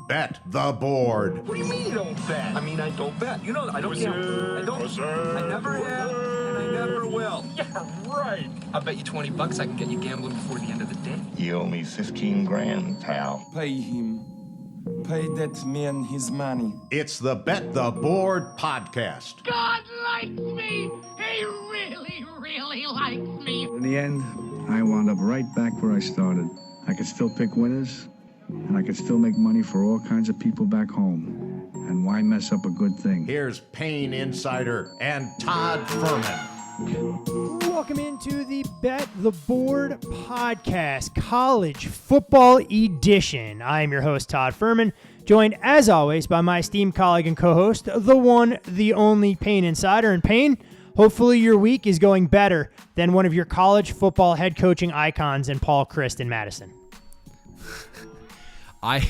Bet the board. What do you mean you don't bet? I mean, I don't bet. You know, I don't gamble. I don't. I never have, and I never will. Yeah, right. I'll bet you $20 I can get you gambling before the end of the day. You owe me 15 grand, pal. Pay him. Pay that man his money. It's the Bet the Board podcast. God likes me. He really, really likes me. In the end, I wound up right back where I started. I could still pick winners, and I could still make money for all kinds of people back home. And why mess up a good thing? Here's Payne Insider and Todd Furman. Welcome into the Bet the Board podcast, college football edition. I am your host, Todd Furman, joined as always by my esteemed colleague and co-host, the one, the only Payne Insider. And Payne, hopefully your week is going better than one of your college football head coaching icons in Paul Chryst in Madison. I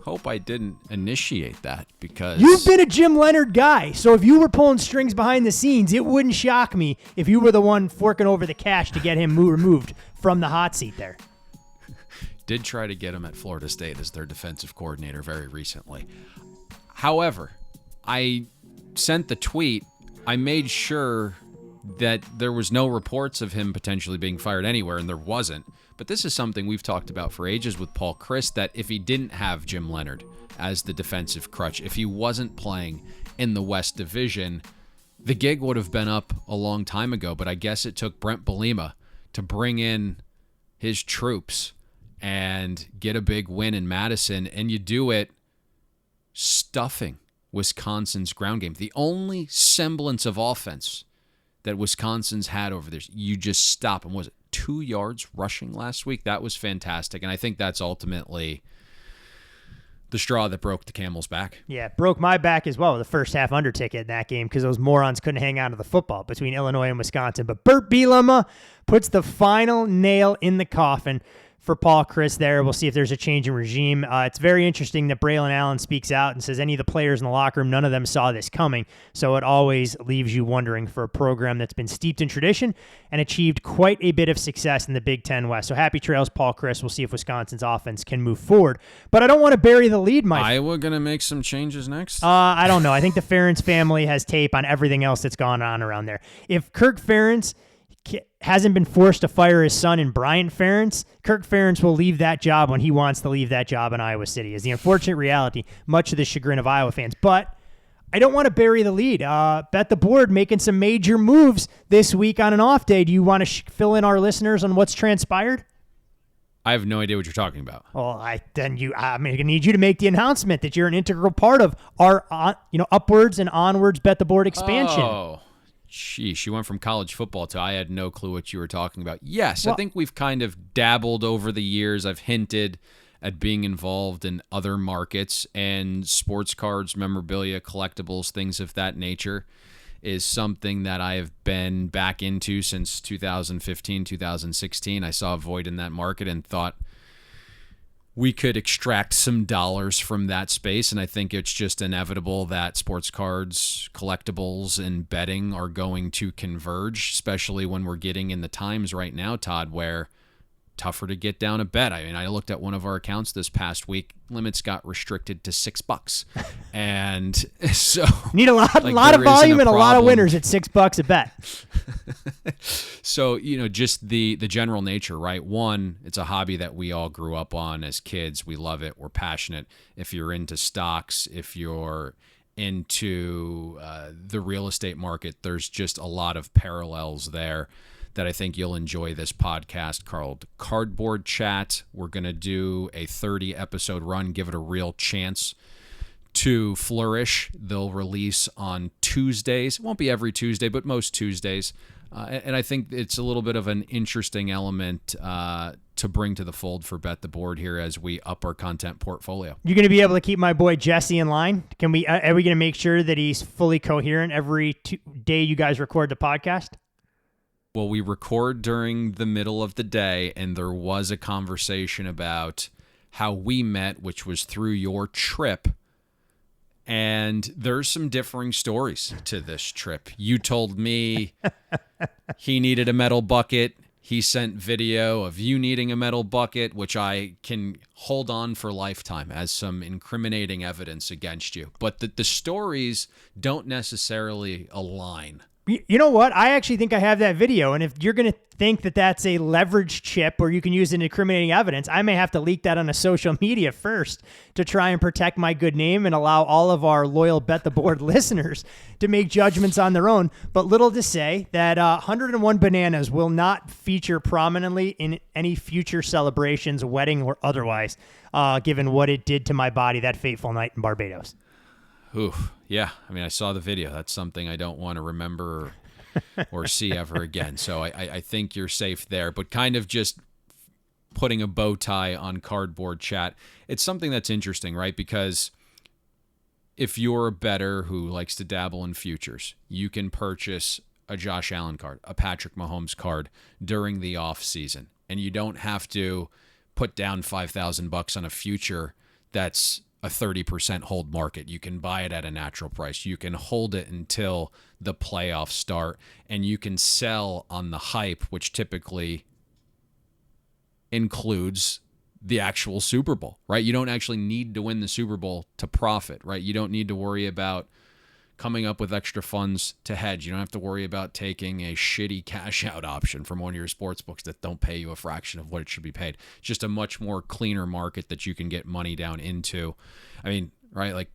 hope I didn't initiate that because... You've been a Jim Leonard guy, so if you were pulling strings behind the scenes, it wouldn't shock me if you were the one forking over the cash to get him removed from the hot seat there. Did try to get him at Florida State as their defensive coordinator very recently. However, I sent the tweet. I made sure that there was no reports of him potentially being fired anywhere, and there wasn't. But this is something we've talked about for ages with Paul Chryst, that if he didn't have Jim Leonard as the defensive crutch, if he wasn't playing in the West Division, the gig would have been up a long time ago. But I guess it took Brent Bielema to bring in his troops and get a big win in Madison, and you do it stuffing Wisconsin's ground game. The only semblance of offense that Wisconsin's had over there, you just stop them. Was it 2 yards rushing last week? That was fantastic, and I think that's ultimately the straw that broke the camel's back. Yeah, broke my back as well, the first half under ticket in that game, because those morons couldn't hang on to the football between Illinois and Wisconsin. But Bert Bielema puts the final nail in the coffin for Paul Chryst there. We'll see if there's a change in regime. It's very interesting that Braylon Allen speaks out and says any of the players in the locker room, none of them saw this coming. So it always leaves you wondering for a program that's been steeped in tradition and achieved quite a bit of success in the Big Ten West. So happy trails, Paul Chryst. We'll see if Wisconsin's offense can move forward. But I don't want to bury the lead, Mike. Iowa going to make some changes next? I don't know. I think the Ferentz family has tape on everything else that's gone on around there. If Kirk Ferentz hasn't been forced to fire his son in Brian Ferentz, Kirk Ferentz will leave that job when he wants to leave that job in Iowa City, is the unfortunate reality, much to the chagrin of Iowa fans. But I don't want to bury the lead. Bet the Board making some major moves this week on an off day. Do you want to fill in our listeners on what's transpired? I have no idea what you're talking about. Well, I'm going to need you to make the announcement that you're an integral part of our upwards and onwards Bet the Board expansion. Oh. Sheesh, you went from college football to I had no clue what you were talking about. Yes, well, I think we've kind of dabbled over the years. I've hinted at being involved in other markets, and sports cards, memorabilia, collectibles, things of that nature is something that I have been back into since 2015, 2016. I saw a void in that market and thought we could extract some dollars from that space, and I think it's just inevitable that sports cards, collectibles, and betting are going to converge, especially when we're getting in the times right now, Todd, where tougher to get down a bet. I mean, I looked at one of our accounts this past week. Limits got restricted to $6, and so need a lot of volume and a lot of winners at $6 a bet. So just the general nature, right? One, it's a hobby that we all grew up on as kids. We love it. We're passionate. If you're into stocks, if you're into the real estate market, there's just a lot of parallels there that I think you'll enjoy this podcast called Cardboard Chat. We're going to do a 30-episode run, give it a real chance to flourish. They'll release on Tuesdays. It won't be every Tuesday, but most Tuesdays. And I think it's a little bit of an interesting element to bring to the fold for Bet the Board here as we up our content portfolio. You're going to be able to keep my boy Jesse in line? Are we going to make sure that he's fully coherent every day you guys record the podcast? Well, we record during the middle of the day, and there was a conversation about how we met, which was through your trip. And there's some differing stories to this trip. You told me he needed a metal bucket. He sent video of you needing a metal bucket, which I can hold on for lifetime as some incriminating evidence against you. But the stories don't necessarily align. You know what? I actually think I have that video. And if you're going to think that that's a leverage chip or you can use it in incriminating evidence, I may have to leak that on a social media first to try and protect my good name and allow all of our loyal Bet the Board listeners to make judgments on their own. But little to say that 101 Bananas will not feature prominently in any future celebrations, wedding or otherwise, given what it did to my body that fateful night in Barbados. Oof. Yeah. I mean, I saw the video. That's something I don't want to remember or see ever again. So I think you're safe there. But kind of just putting a bow tie on cardboard chat, it's something that's interesting, right? Because if you're a bettor who likes to dabble in futures, you can purchase a Josh Allen card, a Patrick Mahomes card during the off season, and you don't have to put down $5,000 on a future that's a 30% hold market. You can buy it at a natural price. You can hold it until the playoffs start, and you can sell on the hype, which typically includes the actual Super Bowl, right? You don't actually need to win the Super Bowl to profit, right? You don't need to worry about coming up with extra funds to hedge. You don't have to worry about taking a shitty cash out option from one of your sports books that don't pay you a fraction of what it should be paid. It's just a much more cleaner market that you can get money down into. I mean, right? Like,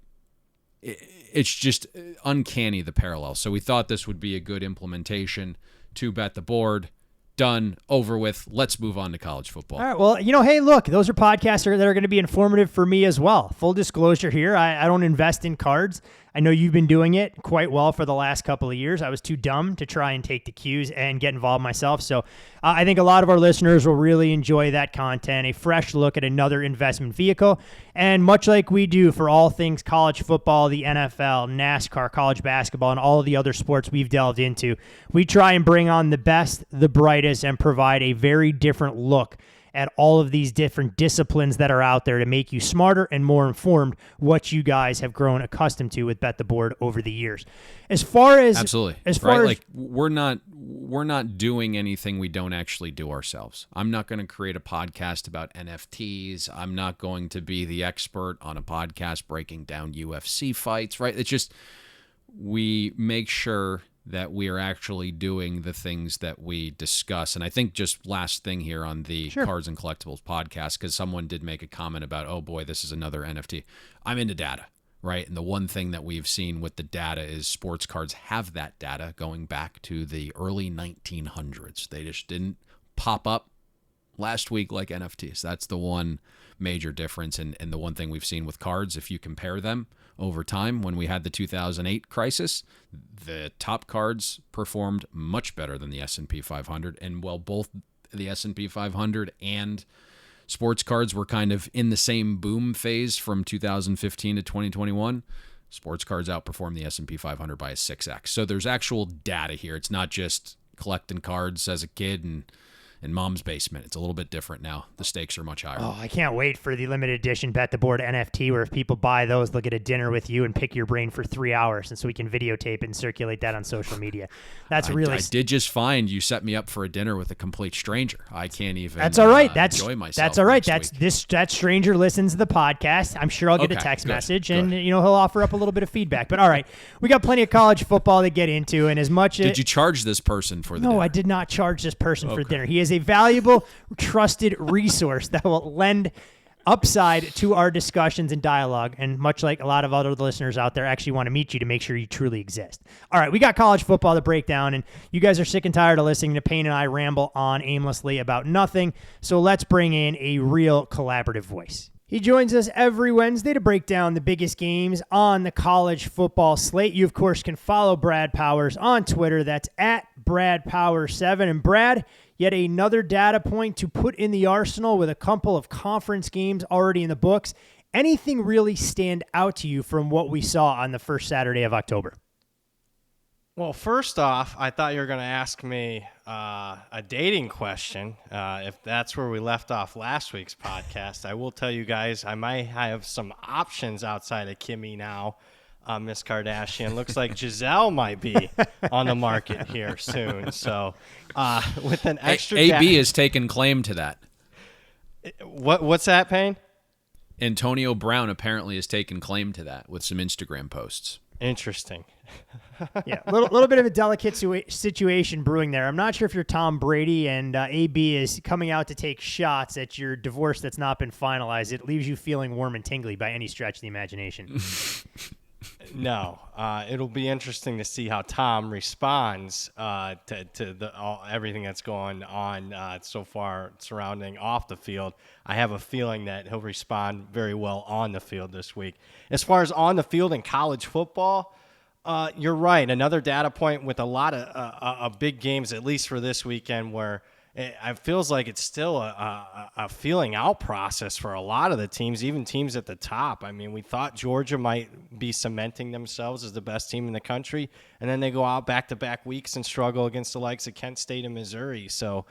it's just uncanny, the parallel. So we thought this would be a good implementation to Bet the Board. Done, over with. Let's move on to college football. All right. Well, hey, look, those are podcasts that are going to be informative for me as well. Full disclosure here, I don't invest in cards. I know you've been doing it quite well for the last couple of years. I was too dumb to try and take the cues and get involved myself. So I think a lot of our listeners will really enjoy that content, a fresh look at another investment vehicle. And much like we do for all things college football, the NFL, NASCAR, college basketball, and all of the other sports we've delved into, we try and bring on the best, the brightest, and provide a very different look at all of these different disciplines that are out there to make you smarter and more informed, what you guys have grown accustomed to with Bet the Board over the years. As far as absolutely, as far as, like we're not doing anything we don't actually do ourselves. I'm not going to create a podcast about NFTs. I'm not going to be the expert on a podcast breaking down UFC fights, right? It's just, we make sure that we are actually doing the things that we discuss. And I think just last thing here on the Cards and Collectibles podcast, because someone did make a comment about, oh boy, this is another NFT. I'm into data, right? And the one thing that we've seen with the data is sports cards have that data going back to the early 1900s. They just didn't pop up last week like NFTs. That's the one major difference. And the one thing we've seen with cards, if you compare them over time, when we had the 2008 crisis, the top cards performed much better than the S&P 500. And while both the S&P 500 and sports cards were kind of in the same boom phase from 2015 to 2021, sports cards outperformed the S&P 500 by a 6x. So there's actual data here. It's not just collecting cards as a kid and in mom's basement. It's a little bit different now. The stakes are much higher. Oh, I can't wait for the limited edition Bet the Board NFT, where if people buy those, they'll get a dinner with you and pick your brain for 3 hours, and so we can videotape it and circulate that on social media. That's really. I did just find you set me up for a dinner with a complete stranger. I can't even. That's all right. Enjoy myself. That's all right. That stranger listens to the podcast. I'm sure I'll get a text message, and he'll offer up a little bit of feedback. But all right, we got plenty of college football to get into, and as much as did you charge this person for the dinner? No, I did not charge this person for dinner. He is a valuable, trusted resource that will lend upside to our discussions and dialogue. And much like a lot of other listeners out there actually want to meet you to make sure you truly exist. All right, we got college football to break down, and you guys are sick and tired of listening to Payne and I ramble on aimlessly about nothing. So let's bring in a real collaborative voice. He joins us every Wednesday to break down the biggest games on the college football slate. You, of course, can follow Brad Powers on Twitter. That's at BradPower7. And Brad, yet another data point to put in the arsenal with a couple of conference games already in the books. Anything really stand out to you from what we saw on the first Saturday of October? Well, first off, I thought you were going to ask me a dating question. If that's where we left off last week's podcast, I will tell you guys I might have some options outside of Kimmy now. Miss Kardashian. Looks like Giselle might be on the market here soon. So with an extra AB has taken claim to that. What's that, Payne? Antonio Brown apparently has taken claim to that with some Instagram posts. Interesting. Yeah, a little bit of a delicate situation brewing there. I'm not sure if you're Tom Brady and AB is coming out to take shots at your divorce that's not been finalized. It leaves you feeling warm and tingly by any stretch of the imagination. No, it'll be interesting to see how Tom responds to everything that's going on so far surrounding off the field. I have a feeling that he'll respond very well on the field this week. As far as on the field in college football, you're right. Another data point with a lot of big games, at least for this weekend, where it feels like it's still a feeling out process for a lot of the teams, even teams at the top. I mean, we thought Georgia might be cementing themselves as the best team in the country, and then they go out back-to-back weeks and struggle against the likes of Kent State and Missouri. So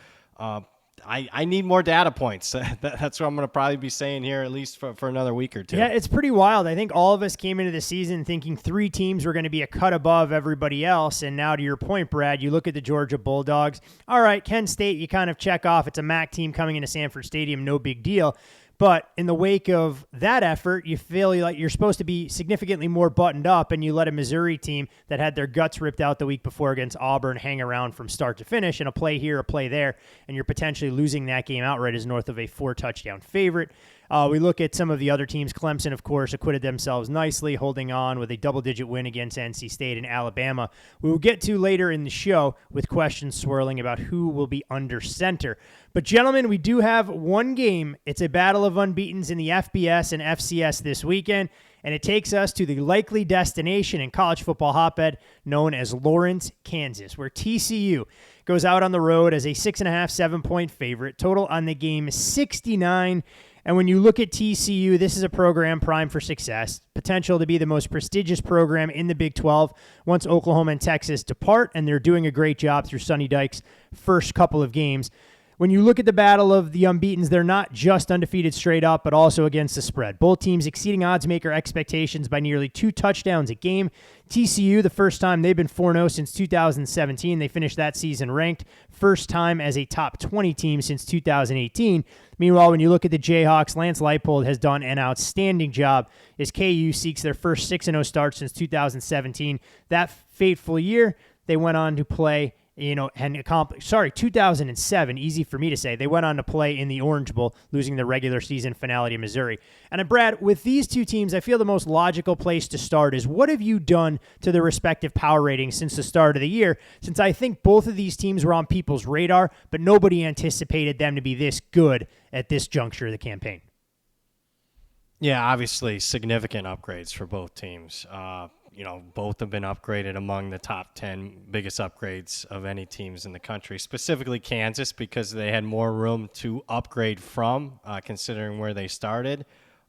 I need more data points. That's what I'm going to probably be saying here, at least for another week or two. Yeah, it's pretty wild. I think all of us came into the season thinking 3 teams were going to be a cut above everybody else. And now to your point, Brad, you look at the Georgia Bulldogs. All right, Kent State, you kind of check off. It's a MAC team coming into Sanford Stadium, no big deal. But in the wake of that effort, you feel like you're supposed to be significantly more buttoned up, and you let a Missouri team that had their guts ripped out the week before against Auburn hang around from start to finish, and a play here, a play there, and you're potentially losing that game outright as north of a 4-touchdown favorite. We look at some of the other teams. Clemson, of course, acquitted themselves nicely, holding on with a double-digit win against NC State and Alabama. We will get to later in the show with questions swirling about who will be under center. But, gentlemen, we do have one game. It's a battle of unbeatens in the FBS and FCS this weekend, and it takes us to the likely destination in college football hotbed known as Lawrence, Kansas, where TCU goes out on the road as a 6.5, 7-point favorite. Total on the game is 69. And when you look at TCU, this is a program primed for success, potential to be the most prestigious program in the Big 12 once Oklahoma and Texas depart, and they're doing a great job through Sonny Dykes' first couple of games. When you look at the battle of the unbeatens, they're not just undefeated straight up, but also against the spread. Both teams exceeding odds maker expectations by nearly 2 touchdowns a game. TCU, the first time they've been 4-0 since 2017. They finished that season ranked. First time as a top 20 team since 2018. Meanwhile, when you look at the Jayhawks, Lance Leipold has done an outstanding job as KU seeks their first 6-0 start since 2017. That fateful year, they went on to play 2007, easy for me to say. They went on to play in the Orange Bowl, losing the regular season finale to Missouri. And Brad, with these two teams, I feel the most logical place to start is what have you done to their respective power ratings since the start of the year? Since I think both of these teams were on people's radar, but nobody anticipated them to be this good at this juncture of the campaign. Yeah, obviously significant upgrades for both teams. Both have been upgraded among the top 10 biggest upgrades of any teams in the country, specifically Kansas, because they had more room to upgrade from, considering where they started.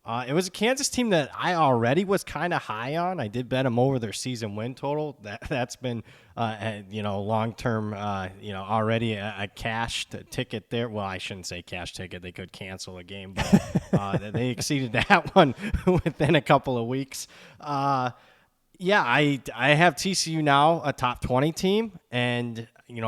It was a Kansas team that I already was kind of high on. I did bet them over their season win total. That's been, long-term, already a cashed ticket there. Well, I shouldn't say cash ticket. They could cancel a game, but they exceeded that one within a couple of weeks. Yeah, I have TCU now a top 20 team, and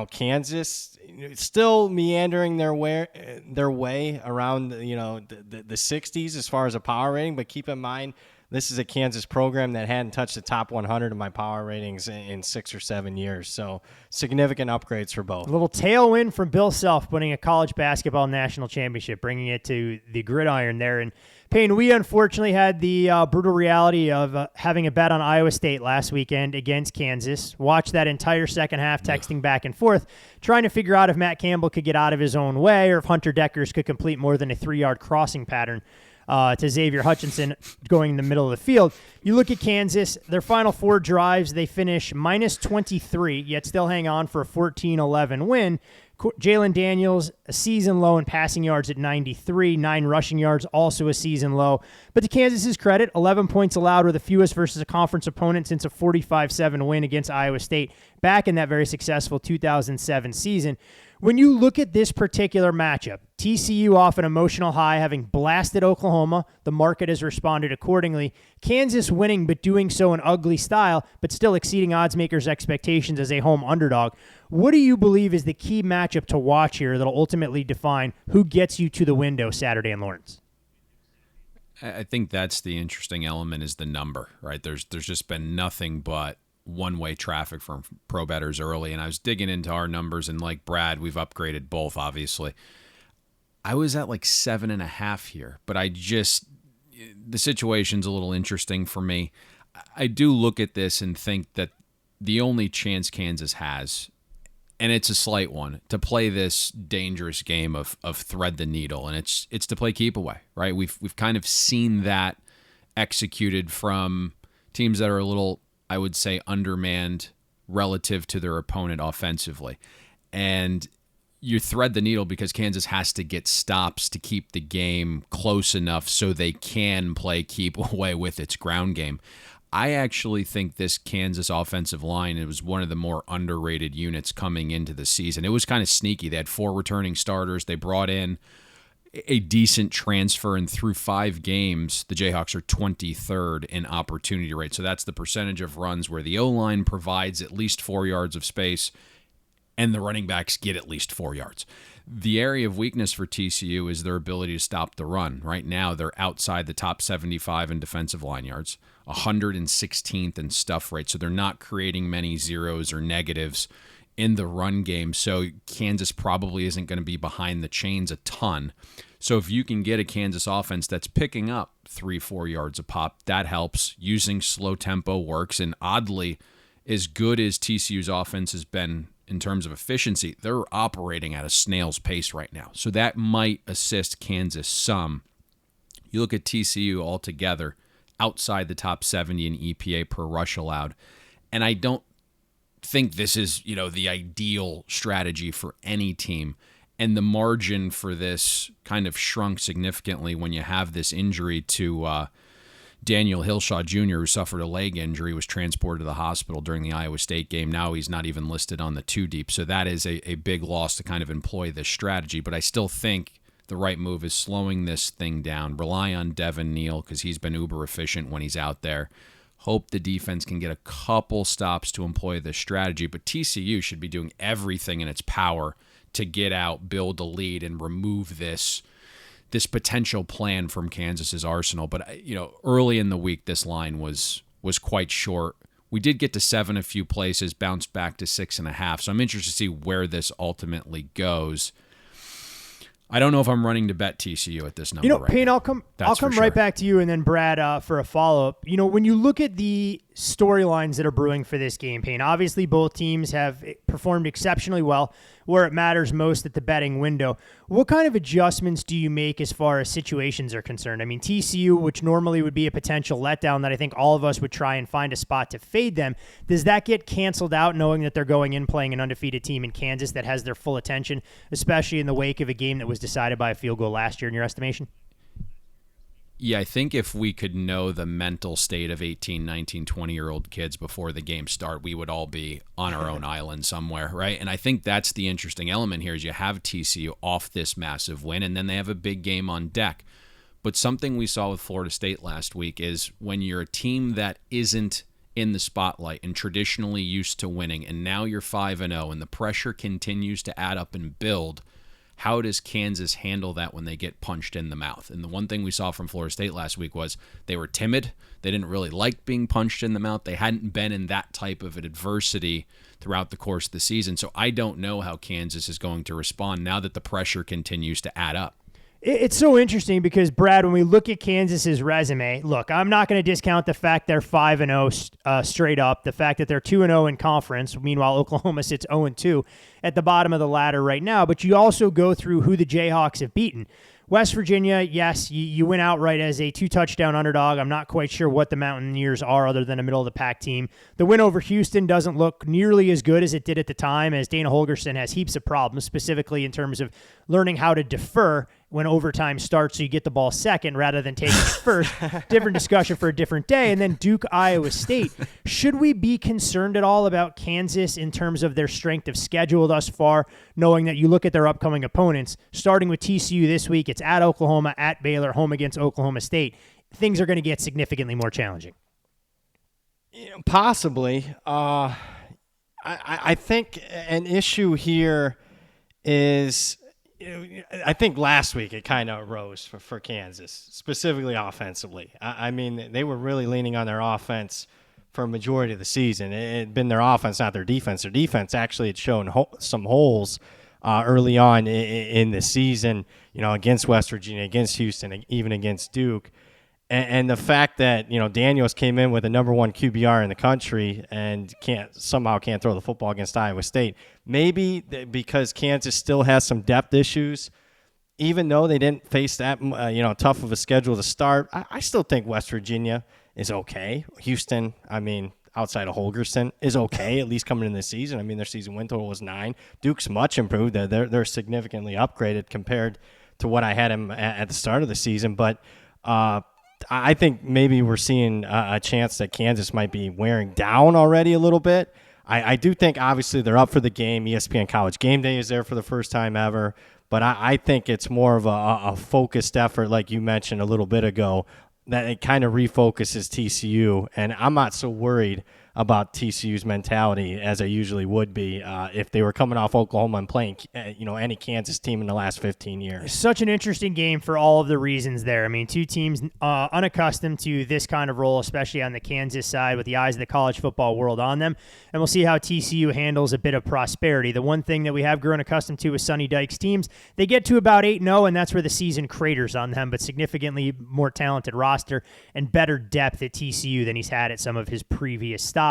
Kansas still meandering their way around the 60s as far as a power rating. But keep in mind, this is a Kansas program that hadn't touched the top 100 of my power ratings in 6 or 7 years. So significant upgrades for both. A little tailwind from Bill Self, winning a college basketball national championship, bringing it to the gridiron there. And Payne, we unfortunately had the brutal reality of having a bet on Iowa State last weekend against Kansas. Watched that entire second half, texting back and forth, trying to figure out if Matt Campbell could get out of his own way or if Hunter Deckers could complete more than a 3-yard crossing pattern to Xavier Hutchinson going in the middle of the field. You look at Kansas, their final 4 drives, they finish minus 23, yet still hang on for a 14-11 win. Jalen Daniels, a season low in passing yards at 93, 9 rushing yards, also a season low. But to Kansas's credit, 11 points allowed were the fewest versus a conference opponent since a 45-7 win against Iowa State back in that very successful 2007 season. When you look at this particular matchup, TCU off an emotional high, having blasted Oklahoma, the market has responded accordingly. Kansas winning, but doing so in ugly style, but still exceeding odds makers' expectations as a home underdog. What do you believe is the key matchup to watch here that'll ultimately define who gets you to the window Saturday in Lawrence? I think that's the interesting element, is the number, right? There's just been nothing but one-way traffic from pro bettors early, and I was digging into our numbers, and like Brad, we've upgraded both, obviously. I was at like 7.5 here, but the situation's a little interesting for me. I do look at this and think that the only chance Kansas has, and it's a slight one, to play this dangerous game of thread the needle, and it's to play keep away, right? We've kind of seen that executed from teams that are a little, I would say, undermanned relative to their opponent offensively. And you thread the needle because Kansas has to get stops to keep the game close enough so they can play keep away with its ground game. I actually think this Kansas offensive line, it was one of the more underrated units coming into the season. It was kind of sneaky. They had 4 returning starters. They brought in a decent transfer, and through 5 games, the Jayhawks are 23rd in opportunity rate. So that's the percentage of runs where the O-line provides at least 4 yards of space and the running backs get at least 4 yards. The area of weakness for TCU is their ability to stop the run. Right now, they're outside the top 75 in defensive line yards, 116th in stuff rate. So they're not creating many zeros or negatives in the run game. So Kansas probably isn't going to be behind the chains a ton. So if you can get a Kansas offense that's picking up 3-4 yards a pop, that helps. Using slow tempo works. And oddly, as good as TCU's offense has been in terms of efficiency, they're operating at a snail's pace right now. So that might assist Kansas some. You look at TCU altogether, outside the top 70 in EPA per rush allowed. And I don't think this is, the ideal strategy for any team. And the margin for this kind of shrunk significantly when you have this injury to Daniel Hillshaw Jr., who suffered a leg injury, was transported to the hospital during the Iowa State game. Now he's not even listed on the 2 deep. So that is a big loss to kind of employ this strategy. But I still think the right move is slowing this thing down. Rely on Devin Neal because he's been uber efficient when he's out there. Hope the defense can get a couple stops to employ this strategy. But TCU should be doing everything in its power to get out, build a lead, and remove this potential plan from Kansas's arsenal. But early in the week, this line was quite short. We did get to 7 a few places, bounced back to 6.5. So I'm interested to see where this ultimately goes. I don't know if I'm running to bet TCU at this number. Right Payne, now. I'll come right back to you, and then Brad for a follow-up. When you look at the storylines that are brewing for this game, Payne, obviously both teams have performed exceptionally well where it matters most at the betting window. What kind of adjustments do you make as far as situations are concerned? I mean, TCU, which normally would be a potential letdown that I think all of us would try and find a spot to fade them, does that get canceled out knowing that they're going in playing an undefeated team in Kansas that has their full attention, especially in the wake of a game that was decided by a field goal last year in your estimation? Yeah, I think if we could know the mental state of 18, 19, 20-year-old kids before the game start, we would all be on our own island somewhere, right? And I think that's the interesting element here is you have TCU off this massive win, and then they have a big game on deck. But something we saw with Florida State last week is when you're a team that isn't in the spotlight and traditionally used to winning, and now you're 5-0, and the pressure continues to add up and build, how does Kansas handle that when they get punched in the mouth? And the one thing we saw from Florida State last week was they were timid. They didn't really like being punched in the mouth. They hadn't been in that type of adversity throughout the course of the season. So I don't know how Kansas is going to respond now that the pressure continues to add up. It's so interesting because, Brad, when we look at Kansas's resume, look, I'm not going to discount the fact they're 5-0 straight up, the fact that they're 2-0 in conference. Meanwhile, Oklahoma sits 0-2 at the bottom of the ladder right now. But you also go through who the Jayhawks have beaten. West Virginia, yes, you went outright as a 2-touchdown underdog. I'm not quite sure what the Mountaineers are other than a middle-of-the-pack team. The win over Houston doesn't look nearly as good as it did at the time, as Dana Holgorsen has heaps of problems, specifically in terms of learning how to defer when overtime starts, so you get the ball second rather than taking it first. Different discussion for a different day. And then Duke, Iowa State. Should we be concerned at all about Kansas in terms of their strength of schedule thus far, knowing that you look at their upcoming opponents, starting with TCU this week, it's at Oklahoma, at Baylor, home against Oklahoma State. Things are going to get significantly more challenging. Possibly. I think an issue here is, I think last week it kind of arose for Kansas, specifically offensively. I mean, they were really leaning on their offense for a majority of the season. It had been their offense, not their defense. Their defense actually had shown some holes early on in the season, against West Virginia, against Houston, even against Duke. And the fact that, Daniels came in with a number 1 QBR in the country and can't throw the football against Iowa State, maybe because Kansas still has some depth issues, even though they didn't face that, tough of a schedule to start. I still think West Virginia is okay. Houston, outside of Holgerson, is okay, at least coming in this season. Their season win total was 9. Duke's much improved. They're significantly upgraded compared to what I had him at the start of the season. But I think maybe we're seeing a chance that Kansas might be wearing down already a little bit. I do think, obviously, they're up for the game. ESPN College Game Day is there for the first time ever. But I think it's more of a focused effort, like you mentioned a little bit ago, that it kind of refocuses TCU. And I'm not so worried about TCU's mentality as I usually would be if they were coming off Oklahoma and playing, any Kansas team in the last 15 years. Such an interesting game for all of the reasons there. Two teams unaccustomed to this kind of role, especially on the Kansas side with the eyes of the college football world on them. And we'll see how TCU handles a bit of prosperity. The one thing that we have grown accustomed to with Sonny Dykes teams, they get to about 8-0, and that's where the season craters on them, but significantly more talented roster and better depth at TCU than he's had at some of his previous stops.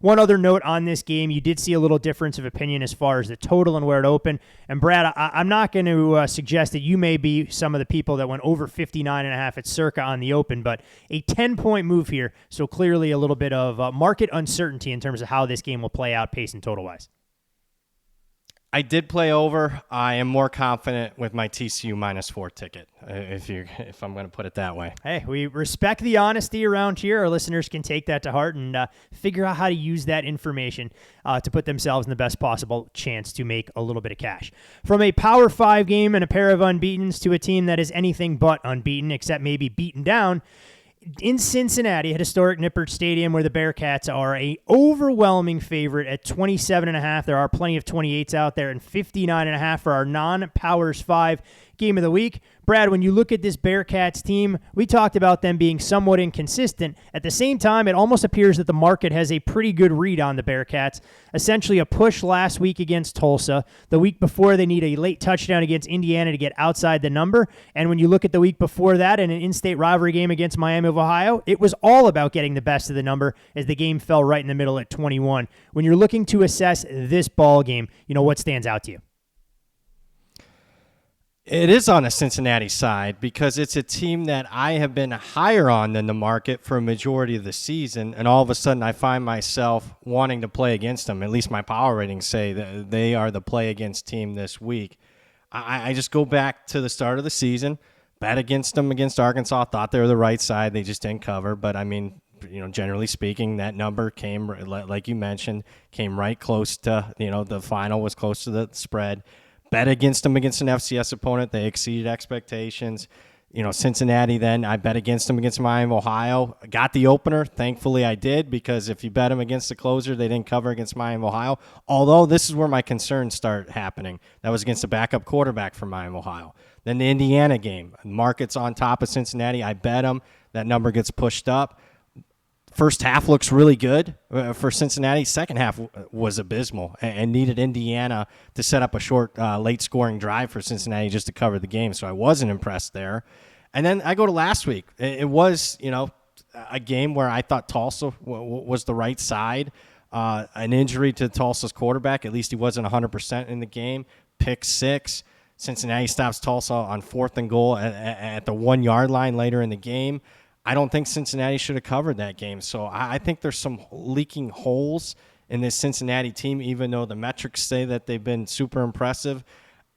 One other note on this game, you did see a little difference of opinion as far as the total and where it opened. And Brad, I'm not going to suggest that you may be some of the people that went over 59.5 at Circa on the open, but a 10-point move here, so clearly a little bit of market uncertainty in terms of how this game will play out pace and total-wise. I did play over. I am more confident with my TCU -4 ticket, if I'm going to put it that way. Hey, we respect the honesty around here. Our listeners can take that to heart and figure out how to use that information to put themselves in the best possible chance to make a little bit of cash. From a Power 5 game and a pair of unbeatens to a team that is anything but unbeaten, except maybe beaten down, in Cincinnati at historic Nippert Stadium, where the Bearcats are a overwhelming favorite at 27.5. There are plenty of 28s out there, and 59.5 for our non-Powers 5 game of the week. Brad, when you look at this Bearcats team, we talked about them being somewhat inconsistent. At the same time, it almost appears that the market has a pretty good read on the Bearcats. Essentially a push last week against Tulsa. The week before, they need a late touchdown against Indiana to get outside the number. And when you look at the week before that in an in-state rivalry game against Miami of Ohio, it was all about getting the best of the number as the game fell right in the middle at 21. When you're looking to assess this ball game, what stands out to you? It is on the Cincinnati side because it's a team that I have been higher on than the market for a majority of the season, and all of a sudden I find myself wanting to play against them. At least my power ratings say that they are the play against team this week. I just go back to the start of the season, bet against them against Arkansas, thought they were the right side. They just didn't cover, but generally speaking, that number came, like you mentioned, came right close to, the final was close to the spread. Bet against them against an FCS opponent. They exceeded expectations. Cincinnati then, I bet against them against Miami of Ohio. Got the opener. Thankfully, I did, because if you bet them against the closer, they didn't cover against Miami of Ohio. Although this is where my concerns start happening. That was against the backup quarterback for Miami of Ohio. Then the Indiana game. Market's on top of Cincinnati. I bet them. That number gets pushed up. First half looks really good for Cincinnati. Second half was abysmal and needed Indiana to set up a short, late-scoring drive for Cincinnati just to cover the game, so I wasn't impressed there. And then I go to last week. It was, a game where I thought Tulsa was the right side. An injury to Tulsa's quarterback. At least he wasn't 100% in the game. Pick 6. Cincinnati stops Tulsa on 4th and goal at the 1-yard line later in the game. I don't think Cincinnati should have covered that game. So I think there's some leaking holes in this Cincinnati team, even though the metrics say that they've been super impressive.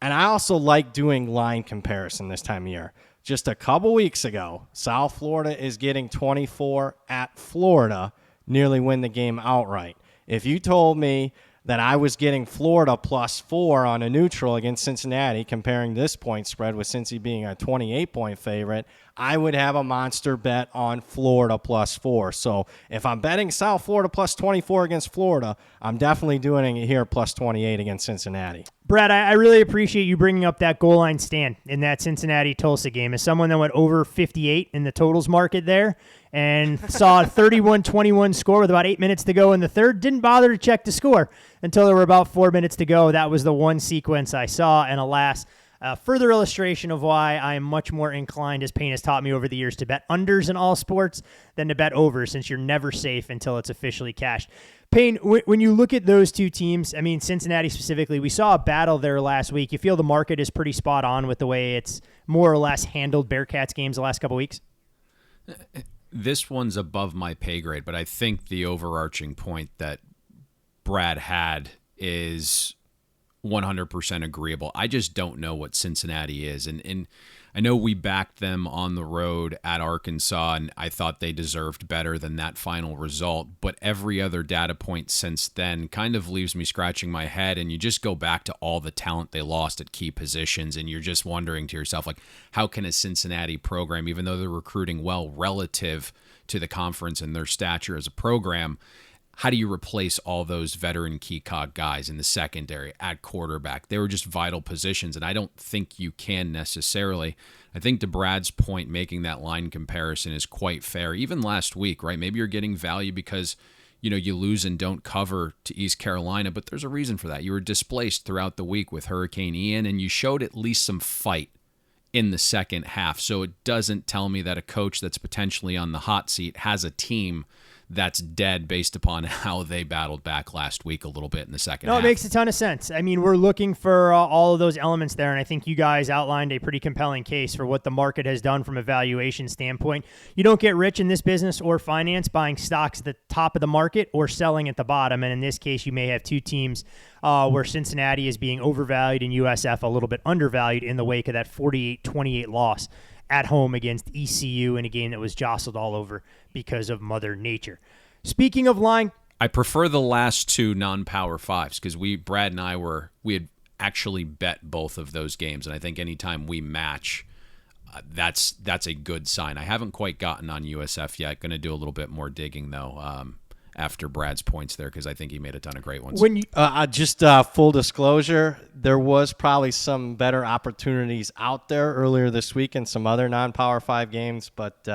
And I also like doing line comparison this time of year. Just a couple weeks ago, South Florida is getting 24 at Florida, nearly win the game outright. If you told me that I was getting Florida +4 on a neutral against Cincinnati, comparing this point spread with Cincy being a 28-point favorite, I would have a monster bet on Florida +4. So if I'm betting South Florida +24 against Florida, I'm definitely doing it here +28 against Cincinnati. Brad, I really appreciate you bringing up that goal line stand in that Cincinnati-Tulsa game. As someone that went over 58 in the totals market there and saw a 31-21 score with about 8 minutes to go in the third, didn't bother to check the score until there were about 4 minutes to go. That was the one sequence I saw, and alas, further illustration of why I am much more inclined, as Payne has taught me over the years, to bet unders in all sports than to bet overs, since you're never safe until it's officially cashed. Payne, when you look at those two teams, I mean, Cincinnati specifically, we saw a battle there last week. You feel the market is pretty spot on with the way it's more or less handled Bearcats games the last couple weeks? This one's above my pay grade, but I think the overarching point that Brad had is 100% agreeable. I just don't know what Cincinnati is. And I know we backed them on the road at Arkansas, and I thought they deserved better than that final result. But every other data point since then kind of leaves me scratching my head, and you just go back to all the talent they lost at key positions, and you're just wondering to yourself, like, how can a Cincinnati program, even though they're recruiting well relative to the conference and their stature as a program, how do you replace all those veteran key cog guys in the secondary, at quarterback? They were just vital positions, and I don't think you can necessarily. I think to Brad's point, making that line comparison is quite fair. Even last week, right? Maybe you're getting value because, you lose and don't cover to East Carolina, but there's a reason for that. You were displaced throughout the week with Hurricane Ian, and you showed at least some fight in the second half. So it doesn't tell me that a coach that's potentially on the hot seat has a team that's dead based upon how they battled back last week a little bit in the second half. No, it makes a ton of sense. I mean, we're looking for all of those elements there, and I think you guys outlined a pretty compelling case for what the market has done from a valuation standpoint. You don't get rich in this business or finance buying stocks at the top of the market or selling at the bottom, and in this case, you may have two teams where Cincinnati is being overvalued and USF a little bit undervalued in the wake of that 48-28 loss at home against ECU in a game that was jostled all over because of Mother Nature. Speaking of line, I prefer the last two non-power fives because Brad and I we had actually bet both of those games, and I think anytime we match, that's a good sign. I haven't quite gotten on USF yet. Going to do a little bit more digging though after Brad's points there because I think he made a ton of great ones. When you, just full disclosure, there was probably some better opportunities out there earlier this week in some other non-Power 5 games, but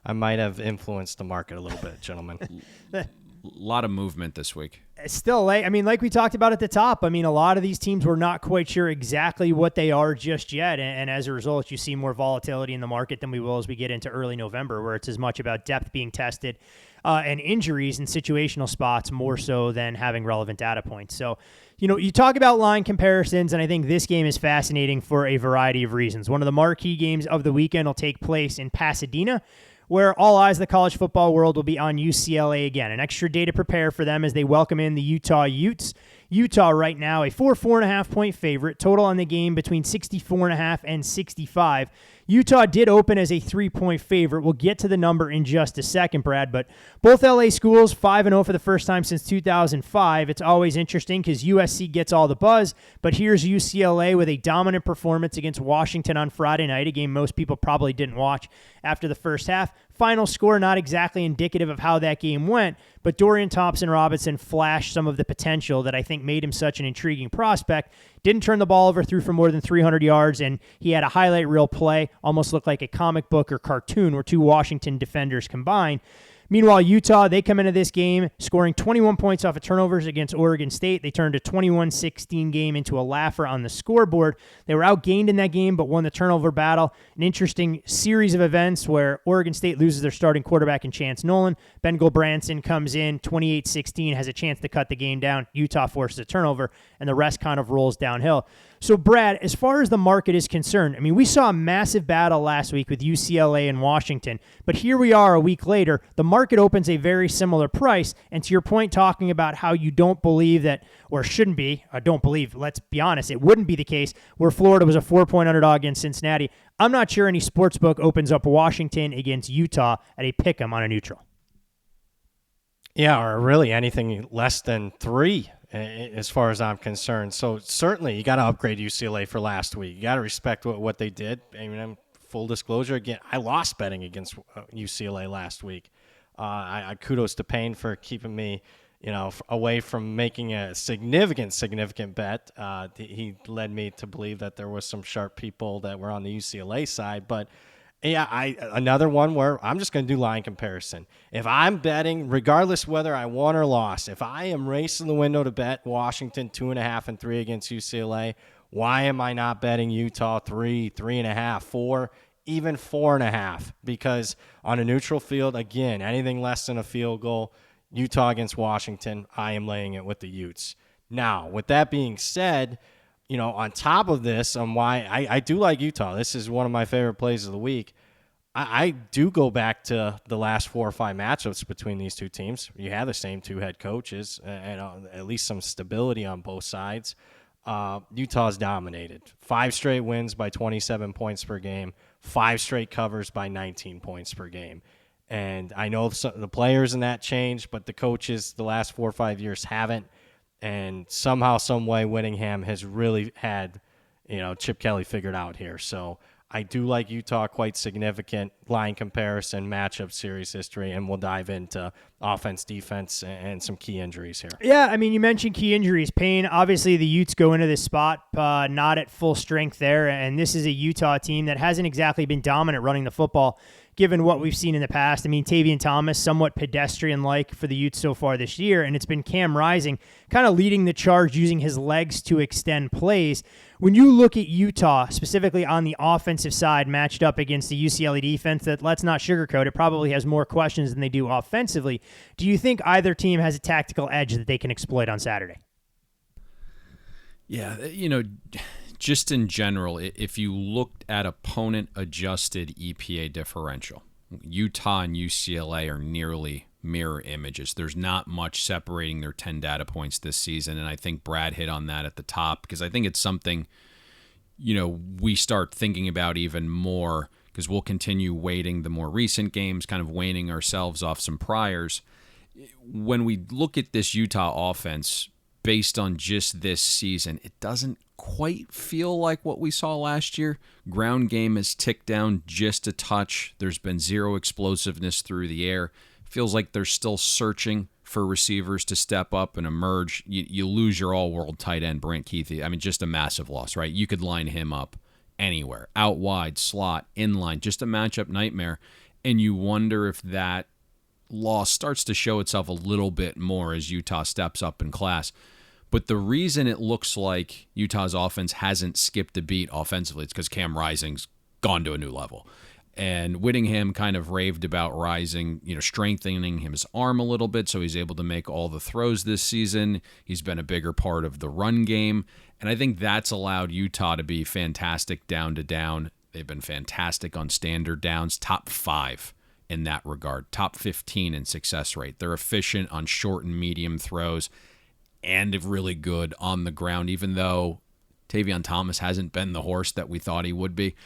I might have influenced the market a little bit, gentlemen. A lot of movement this week. Still late. I mean, like we talked about at the top, I mean, a lot of these teams were not quite sure exactly what they are just yet. And as a result, you see more volatility in the market than we will as we get into early November, where it's as much about depth being tested and injuries and situational spots more so than having relevant data points. So, you talk about line comparisons, and I think this game is fascinating for a variety of reasons. One of the marquee games of the weekend will take place in Pasadena, where all eyes in the college football world will be on UCLA again. An extra day to prepare for them as they welcome in the Utah Utes. Utah right now a 4.5 point favorite, total on the game between 64.5 and 65. Utah did open as a 3-point favorite. We'll get to the number in just a second, Brad, but both LA schools 5-0 for the first time since 2005. It's always interesting because USC gets all the buzz, but here's UCLA with a dominant performance against Washington on Friday night, a game most people probably didn't watch after the first half. Final score not exactly indicative of how that game went, but Dorian Thompson-Robinson flashed some of the potential that I think made him such an intriguing prospect. Didn't turn the ball over, threw for more than 300 yards, and he had a highlight reel play, almost looked like a comic book or cartoon where two Washington defenders combined. Meanwhile, Utah, they come into this game scoring 21 points off of turnovers against Oregon State. They turned a 21-16 game into a laugher on the scoreboard. They were outgained in that game, but won the turnover battle. An interesting series of events where Oregon State loses their starting quarterback in Chance Nolan. Ben Gulbranson comes in 28-16, has a chance to cut the game down. Utah forces a turnover, and the rest kind of rolls downhill. So, Brad, as far as the market is concerned, I mean, we saw a massive battle last week with UCLA and Washington, but here we are a week later. The market opens a very similar price, and to your point, talking about how you don't believe that, or shouldn't be, don't believe, let's be honest, it wouldn't be the case where Florida was a 4-point underdog against Cincinnati. I'm not sure any sportsbook opens up Washington against Utah at a pick'em on a neutral. Yeah, or really anything less than 3 as far as I'm concerned. So certainly you got to upgrade UCLA for last week. You got to respect what they did. I mean, full disclosure, again, I lost betting against UCLA last week. I kudos to Payne for keeping me, away from making a significant bet. He led me to believe that there was some sharp people that were on the UCLA side, but yeah, another one where I'm just going to do line comparison. If I'm betting, regardless whether I won or lost, if I am racing the window to bet Washington 2.5 and 3 against UCLA, why am I not betting Utah 3, 3.5, 4, even 4.5? Because on a neutral field, again, anything less than a field goal, Utah against Washington, I am laying it with the Utes. Now, with that being said, on top of this, on why I do like Utah, this is one of my favorite plays of the week. I do go back to the last 4 or 5 matchups between these two teams. You have the same 2 head coaches and at least some stability on both sides. Utah's dominated. 5 straight wins by 27 points per game, 5 straight covers by 19 points per game. And I know the players in that changed, but the coaches the last 4 or 5 years haven't. And somehow, some way, Whittingham has really had, Chip Kelly figured out here. So I do like Utah, quite significant line comparison, matchup, series history, and we'll dive into offense, defense, and some key injuries here. Yeah, I mean, you mentioned key injuries. Payne, obviously the Utes go into this spot not at full strength there, and this is a Utah team that hasn't exactly been dominant running the football, given what we've seen in the past. I mean, Tavion Thomas, somewhat pedestrian-like for the Utes so far this year, and it's been Cam Rising kind of leading the charge, using his legs to extend plays. When you look at Utah, specifically on the offensive side, matched up against the UCLA defense that, let's not sugarcoat, it probably has more questions than they do offensively, do you think either team has a tactical edge that they can exploit on Saturday? Yeah, just in general, if you looked at opponent-adjusted EPA differential, Utah and UCLA are nearly mirror images. There's not much separating their 10 data points this season, and I think Brad hit on that at the top because I think it's something, we start thinking about even more because we'll continue weighting the more recent games, kind of waning ourselves off some priors. When we look at this Utah offense based on just this season, it doesn't quite feel like what we saw last year. Ground game has ticked down just a touch. There's been zero explosiveness through the air. Feels like they're still searching for receivers to step up and emerge. You lose your all-world tight end, Brant Keithy. I mean, just a massive loss, right? You could line him up anywhere. Out wide, slot, inline, just a matchup nightmare. And you wonder if that loss starts to show itself a little bit more as Utah steps up in class. But the reason it looks like Utah's offense hasn't skipped a beat offensively, it's because Cam Rising's gone to a new level. And Whittingham kind of raved about Rising, strengthening his arm a little bit so he's able to make all the throws this season. He's been a bigger part of the run game. And I think that's allowed Utah to be fantastic down to down. They've been fantastic on standard downs, top 5 in that regard, top 15 in success rate. They're efficient on short and medium throws and really good on the ground, even though Tavion Thomas hasn't been the horse that we thought he would be.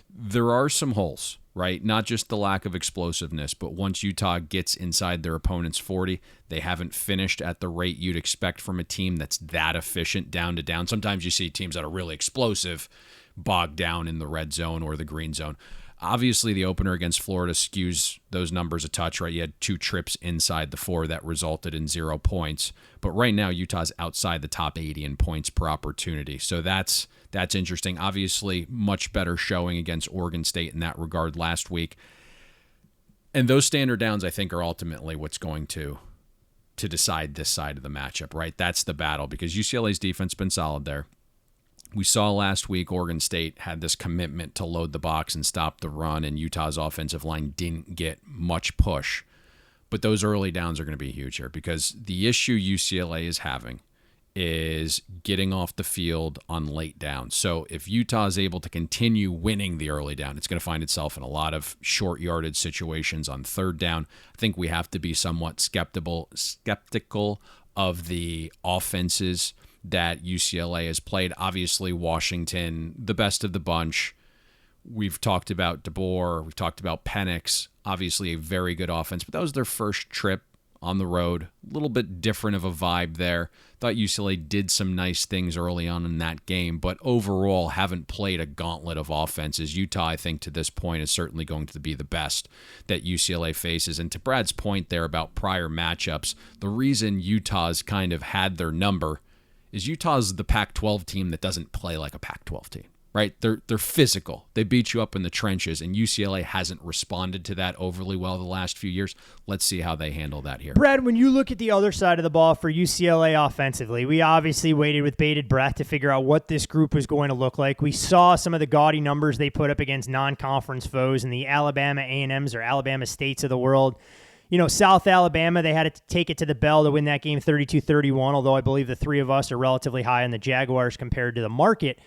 There are some holes, right? Not just the lack of explosiveness, but once Utah gets inside their opponent's 40, they haven't finished at the rate you'd expect from a team that's that efficient down to down. Sometimes you see teams that are really explosive bogged down in the red zone or the green zone. Obviously, the opener against Florida skews those numbers a touch, right? You had 2 trips inside the 4 that resulted in 0 points. But right now, Utah's outside the top 80 in points per opportunity. So that's interesting. Obviously, much better showing against Oregon State in that regard last week. And those standard downs, I think, are ultimately what's going to decide this side of the matchup, right? That's the battle because UCLA's defense has been solid there. We saw last week Oregon State had this commitment to load the box and stop the run, and Utah's offensive line didn't get much push. But those early downs are going to be huge here because the issue UCLA is having is getting off the field on late down. So if Utah is able to continue winning the early down, it's going to find itself in a lot of short yardage situations on third down. I think we have to be somewhat skeptical of the offenses that UCLA has played. Obviously, Washington, the best of the bunch. We've talked about DeBoer. We've talked about Penix. Obviously, a very good offense, but that was their first trip on the road. A little bit different of a vibe there. Thought UCLA did some nice things early on in that game, but overall haven't played a gauntlet of offenses. Utah, I think, to this point is certainly going to be the best that UCLA faces. And to Brad's point there about prior matchups, the reason Utah's kind of had their number is Utah's the Pac-12 team that doesn't play like a Pac-12 team. Right? They're physical. They beat you up in the trenches, and UCLA hasn't responded to that overly well the last few years. Let's see how they handle that here. Brad, when you look at the other side of the ball for UCLA offensively, we obviously waited with bated breath to figure out what this group was going to look like. We saw some of the gaudy numbers they put up against non-conference foes in the Alabama A&Ms or Alabama States of the world. You know, South Alabama, they had to take it to the bell to win that game 32-31, although I believe the three of us are relatively high on the Jaguars compared to the market.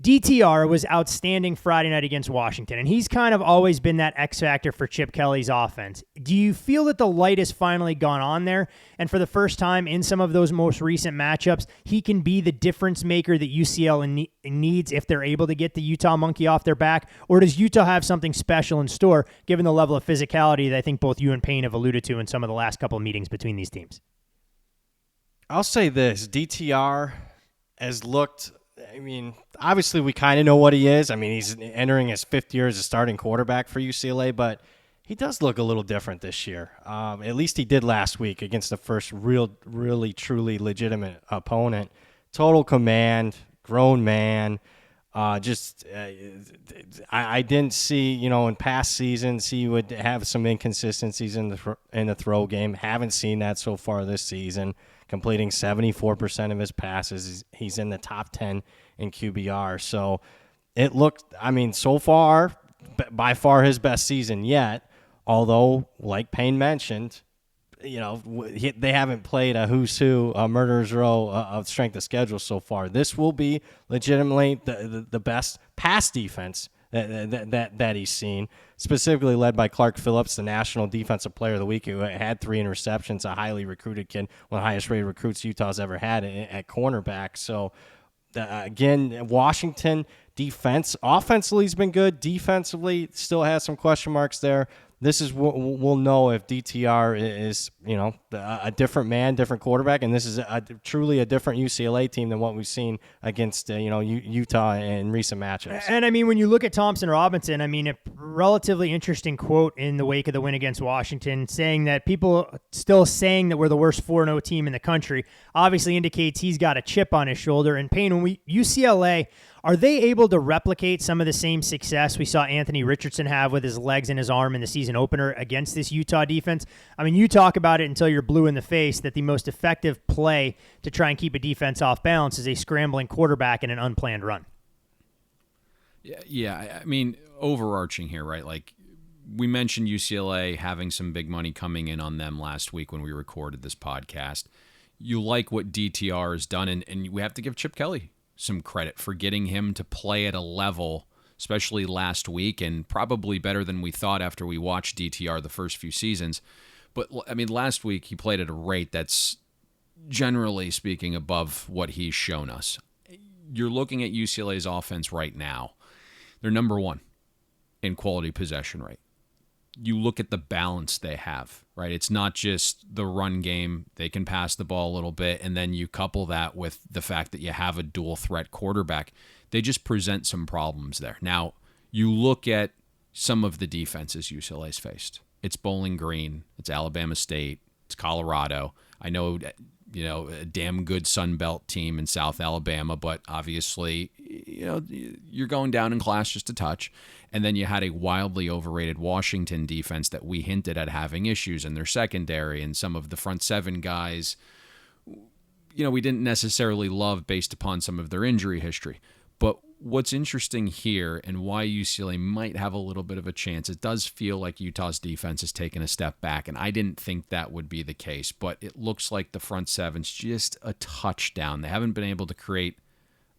DTR was outstanding Friday night against Washington, and he's kind of always been that X factor for Chip Kelly's offense. Do you feel that the light has finally gone on there, and for the first time in some of those most recent matchups, he can be the difference maker that UCLA needs if they're able to get the Utah monkey off their back, or does Utah have something special in store given the level of physicality that I think both you and Payne have alluded to in some of the last couple of meetings between these teams? I'll say this. DTR has looked... I mean, obviously we kind of know what he is. I mean, he's entering his fifth year as a starting quarterback for UCLA, but he does look a little different this year. At least he did last week against the first really, truly legitimate opponent. Total command, grown man. I didn't see, in past seasons he would have some inconsistencies in the throw game. Haven't seen that so far this season. Completing 74% of his passes. He's in the top 10 in QBR. So it looked, so far, by far his best season yet. Although, like Payne mentioned, they haven't played a who's who, a murderer's row of strength of schedule so far. This will be legitimately the best pass defense that he's seen, specifically led by Clark Phillips, the National Defensive Player of the Week, who had 3 interceptions, a highly recruited kid, one of the highest rated recruits Utah's ever had at cornerback. So, again, Washington defense, offensively has been good. Defensively, still has some question marks there. This is what we'll know if DTR is, a different man, different quarterback, and this is truly a different UCLA team than what we've seen against, Utah in recent matchups. And, when you look at Thompson Robinson, a relatively interesting quote in the wake of the win against Washington saying that people still saying that we're the worst 4-0 team in the country obviously indicates he's got a chip on his shoulder. And Payne, UCLA, are they able to replicate some of the same success we saw Anthony Richardson have with his legs and his arm in the season opener against this Utah defense? You talk about it until you're blue in the face that the most effective play to try and keep a defense off balance is a scrambling quarterback and an unplanned run. Yeah. Overarching here, right? Like we mentioned UCLA having some big money coming in on them last week when we recorded this podcast. You like what DTR has done, and we have to give Chip Kelly some credit for getting him to play at a level, especially last week, and probably better than we thought after we watched DTR the first few seasons. But, last week he played at a rate that's, generally speaking, above what he's shown us. You're looking at UCLA's offense right now. They're number 1 in quality possession rate. You look at the balance they have, right? It's not just the run game. They can pass the ball a little bit, and then you couple that with the fact that you have a dual threat quarterback. They just present some problems there. Now, you look at some of the defenses UCLA's faced. It's Bowling Green. It's Alabama State. It's Colorado. I know, a damn good Sun Belt team in South Alabama, but obviously, you're going down in class just a touch. And then you had a wildly overrated Washington defense that we hinted at having issues in their secondary, and some of the front 7 guys, we didn't necessarily love based upon some of their injury history. But what's interesting here and why UCLA might have a little bit of a chance, it does feel like Utah's defense has taken a step back, and I didn't think that would be the case, but it looks like the front seven's just a touchdown. They haven't been able to create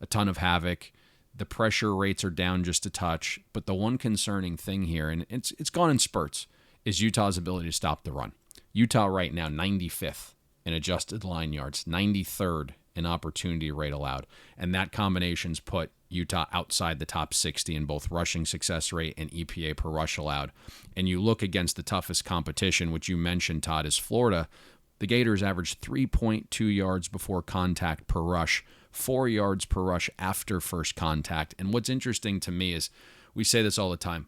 a ton of havoc. The pressure rates are down just a touch, but the one concerning thing here, and it's gone in spurts, is Utah's ability to stop the run. Utah right now, 95th in adjusted line yards, 93rd in opportunity rate allowed, and that combination's put Utah outside the top 60 in both rushing success rate and EPA per rush allowed. And you look against the toughest competition, which you mentioned, Todd, is Florida. The Gators averaged 3.2 yards before contact per rush, 4 yards per rush after first contact. And what's interesting to me is, we say this all the time,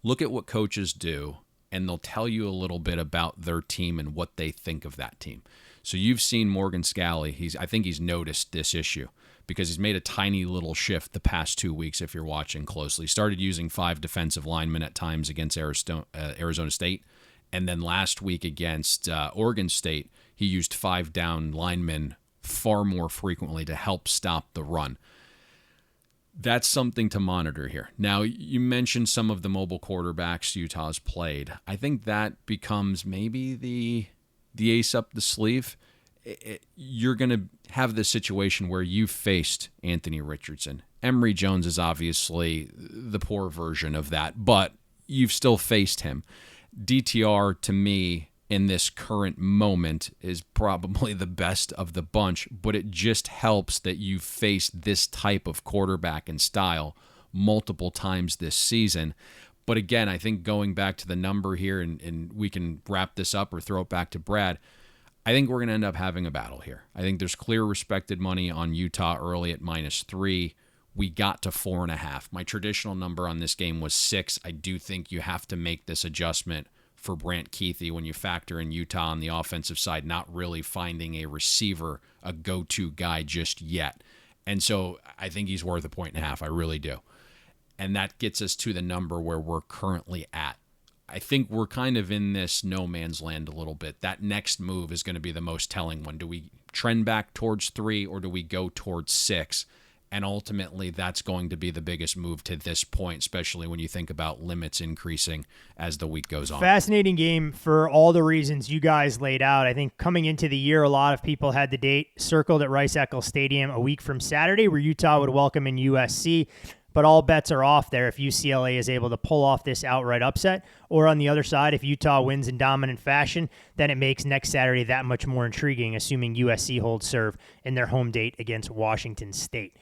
look at what coaches do, and they'll tell you a little bit about their team and what they think of that team. So you've seen Morgan Scalley. I think he's noticed this issue because he's made a tiny little shift the past 2 weeks, if you're watching closely. He started using 5 defensive linemen at times against Arizona State. And then last week against Oregon State, he used 5 down linemen far more frequently to help stop the run. That's something to monitor here. Now, you mentioned some of the mobile quarterbacks Utah's played. I think that becomes maybe the ace up the sleeve. You're going to have this situation where you've faced Anthony Richardson. Emory Jones is obviously the poor version of that, but you've still faced him. DTR, to me, in this current moment, is probably the best of the bunch, but it just helps that you've faced this type of quarterback and style multiple times this season. But again, I think going back to the number here, and we can wrap this up or throw it back to Brad, I think we're going to end up having a battle here. I think there's clear respected money on Utah early at -3. We got to 4.5. My traditional number on this game was 6. I do think you have to make this adjustment for Brant Keithy when you factor in Utah on the offensive side, not really finding a receiver, a go-to guy just yet. And so I think he's worth 1.5. I really do. And that gets us to the number where we're currently at. I think we're kind of in this no man's land a little bit. That next move is going to be the most telling one. Do we trend back towards 3 or do we go towards 6? And ultimately, that's going to be the biggest move to this point, especially when you think about limits increasing as the week goes on. Fascinating game for all the reasons you guys laid out. I think coming into the year, a lot of people had the date circled at Rice-Eccles Stadium a week from Saturday, where Utah would welcome in USC. But all bets are off there if UCLA is able to pull off this outright upset. Or on the other side, if Utah wins in dominant fashion, then it makes next Saturday that much more intriguing, assuming USC holds serve in their home date against Washington State.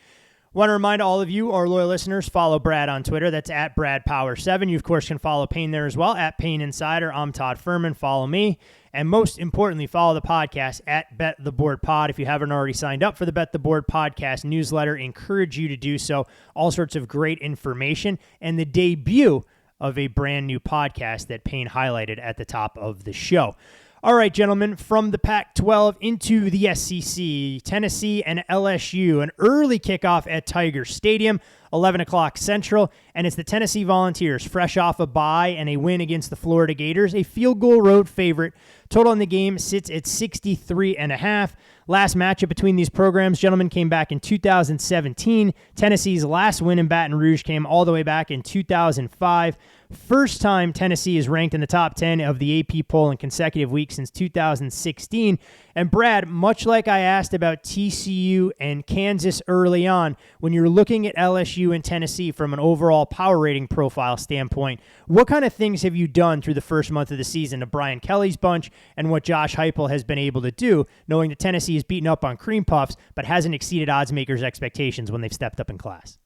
Want to remind all of you, our loyal listeners, follow Brad on Twitter. That's at BradPower7. You, of course, can follow Payne there as well, at Payne Insider. I'm Todd Furman. Follow me. And most importantly, follow the podcast at Bet the Board Pod. If you haven't already signed up for the Bet the Board podcast newsletter, encourage you to do so. All sorts of great information and the debut of a brand new podcast that Payne highlighted at the top of the show. All right, gentlemen, from the Pac-12 into the SEC, Tennessee and LSU, an early kickoff at Tiger Stadium, 11 o'clock Central, and it's the Tennessee Volunteers, fresh off a bye and a win against the Florida Gators, a field goal road favorite. Total in the game sits at 63.5. Last matchup between these programs, gentlemen, came back in 2017. Tennessee's last win in Baton Rouge came all the way back in 2005. First time Tennessee is ranked in the top 10 of the AP poll in consecutive weeks since 2016. And Brad, much like I asked about TCU and Kansas early on, when you're looking at LSU and Tennessee from an overall power rating profile standpoint, what kind of things have you done through the first month of the season to Brian Kelly's bunch and what Josh Heupel has been able to do, knowing that Tennessee is beaten up on cream puffs but hasn't exceeded odds makers' expectations when they've stepped up in class?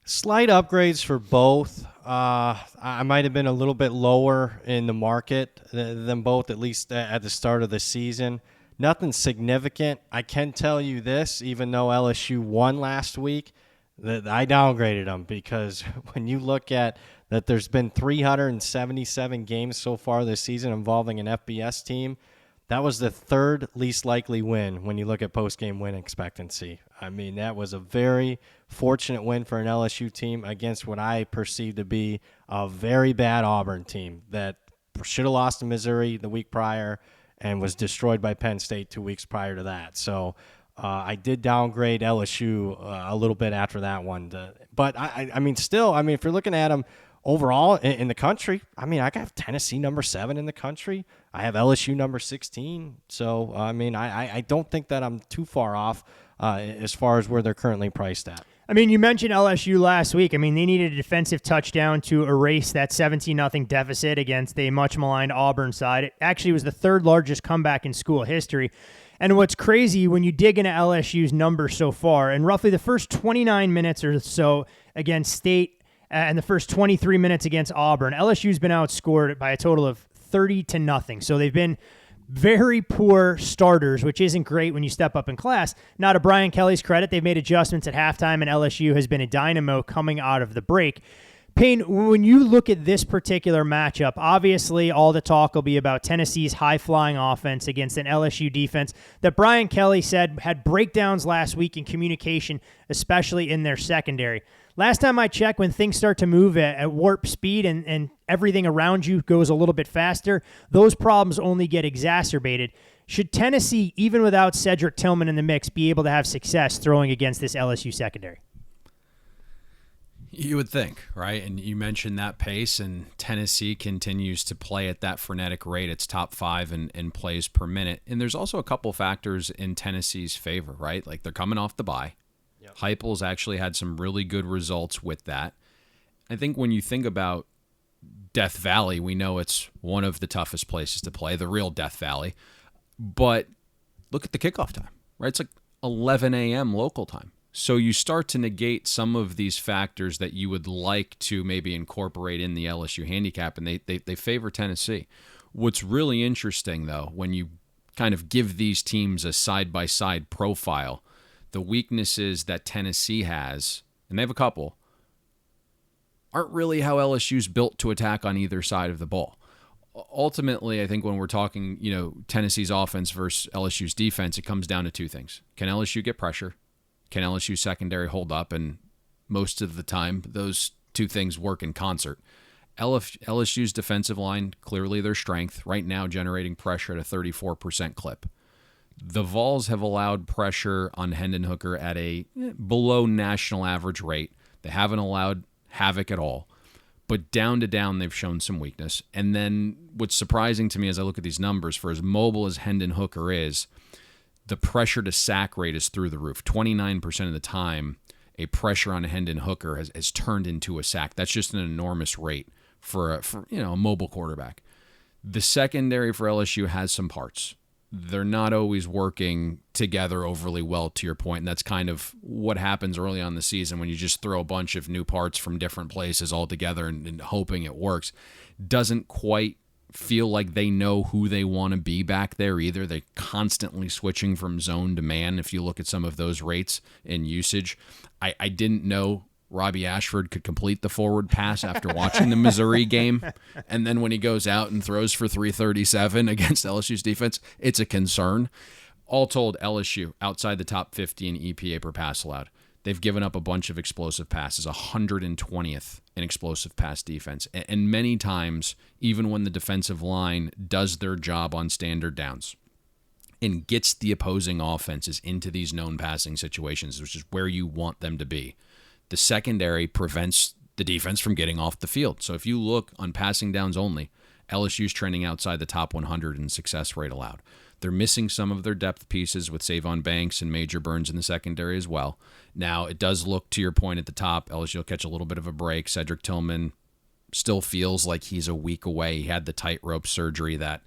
Slight upgrades for both. I might have been a little bit lower in the market than both, at least at the start of the season. Nothing significant. I can tell you this, even though LSU won last week, that I downgraded them because when you look at that there's been 377 games so far this season involving an FBS team, that was the third least likely win when you look at post-game win expectancy. I mean, that was a very fortunate win for an LSU team against what I perceive to be a very bad Auburn team that should have lost to Missouri the week prior and was destroyed by Penn State 2 weeks prior to that. So I did downgrade LSU a little bit after that one. But, I mean, still, I mean, if you're looking at them overall in the country, I mean, I got Tennessee number 7 in the country. I have LSU number 16. So, I mean, I don't think that I'm too far off as far as where they're currently priced at. I mean, you mentioned LSU last week. I mean, they needed a defensive touchdown to erase that 17-0 deficit against a much-maligned Auburn side. It actually was the third largest comeback in school history. And what's crazy, when you dig into LSU's numbers so far, in roughly the first 29 minutes or so against State and the first 23 minutes against Auburn, LSU's been outscored by a total of 30-0. So they've been very poor starters, which isn't great when you step up in class. Now, to Brian Kelly's credit, they've made adjustments at halftime, and LSU has been a dynamo coming out of the break. Payne, when you look at this particular matchup, obviously all the talk will be about Tennessee's high-flying offense against an LSU defense that Brian Kelly said had breakdowns last week in communication, especially in their secondary. Last time I checked, when things start to move at warp speed and everything around you goes a little bit faster, those problems only get exacerbated. Should Tennessee, even without Cedric Tillman in the mix, be able to have success throwing against this LSU secondary? You would think, right? And you mentioned that pace, and Tennessee continues to play at that frenetic rate. It's top 5 in plays per minute. And there's also a couple factors in Tennessee's favor, right? Like, they're coming off the bye. Yep. Heupel's actually had some really good results with that. I think when you think about Death Valley, we know it's one of the toughest places to play, the real Death Valley. But look at the kickoff time, right? It's like 11 a.m. local time. So you start to negate some of these factors that you would like to maybe incorporate in the LSU handicap, and they favor Tennessee. What's really interesting, though, when you kind of give these teams a side-by-side profile, the weaknesses that Tennessee has, and they have a couple, aren't really how LSU's built to attack on either side of the ball. Ultimately, I think when we're talking, Tennessee's offense versus LSU's defense, it comes down to two things. Can LSU get pressure? Can LSU secondary hold up? And most of the time, those two things work in concert. LSU's defensive line, clearly their strength, right now generating pressure at a 34% clip. The Vols have allowed pressure on Hendon Hooker at a below national average rate. They haven't allowed havoc at all. But down to down, they've shown some weakness. And then what's surprising to me as I look at these numbers, for as mobile as Hendon Hooker is, the pressure to sack rate is through the roof. 29% of the time, a pressure on Hendon Hooker has turned into a sack. That's just an enormous rate for a mobile quarterback. The secondary for LSU has some parts. They're not always working together overly well, to your point, and that's kind of what happens early on in the season when you just throw a bunch of new parts from different places all together and hoping it works. Doesn't quite feel like they know who they want to be back there either. They're constantly switching from zone to man. If you look at some of those rates in usage, I didn't know Robbie Ashford could complete the forward pass after watching the Missouri game. And then when he goes out and throws for 337 against LSU's defense, it's a concern. All told, LSU outside the top 50 in EPA per pass allowed. They've given up a bunch of explosive passes, 120th in explosive pass defense. And many times, even when the defensive line does their job on standard downs and gets the opposing offenses into these known passing situations, which is where you want them to be, the secondary prevents the defense from getting off the field. So if you look on passing downs only, LSU's trending outside the top 100 in success rate allowed. They're missing some of their depth pieces with Savon Banks and Major Burns in the secondary as well. Now, it does look, to your point at the top, LSU will catch a little bit of a break. Cedric Tillman still feels like he's a week away. He had the tightrope surgery that,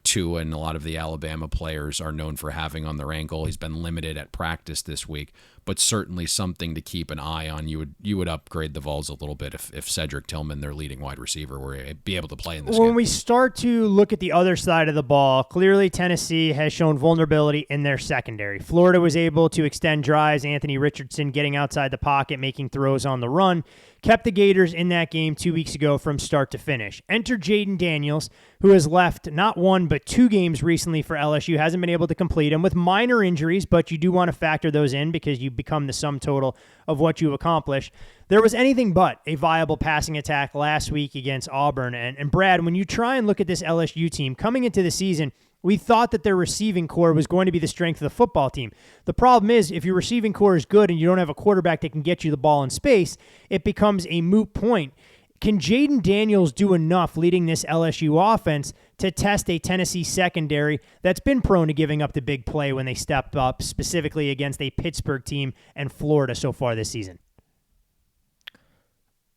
Tua and a lot of the Alabama players are known for having on their ankle. He's been limited at practice this week, but certainly something to keep an eye on. You would upgrade the Vols a little bit if Cedric Tillman, their leading wide receiver, were be able to play in this game. When we start to look at the other side of the ball, clearly Tennessee has shown vulnerability in their secondary. Florida was able to extend drives. Anthony Richardson getting outside the pocket, making throws on the run, kept the Gators in that game 2 weeks ago from start to finish. Enter Jaden Daniels, who has left not one but two games recently for LSU, hasn't been able to complete them with minor injuries, but you do want to factor those in because you become the sum total of what you accomplish. There was anything but a viable passing attack last week against Auburn. And Brad, when you try and look at this LSU team coming into the season, We thought that their receiving core was going to be the strength of the football team. The problem is, if your receiving core is good and you don't have a quarterback that can get you the ball in space, it becomes a moot point. Can Jaden Daniels do enough leading this LSU offense to test a Tennessee secondary that's been prone to giving up the big play when they step up, specifically against a Pittsburgh team and Florida so far this season?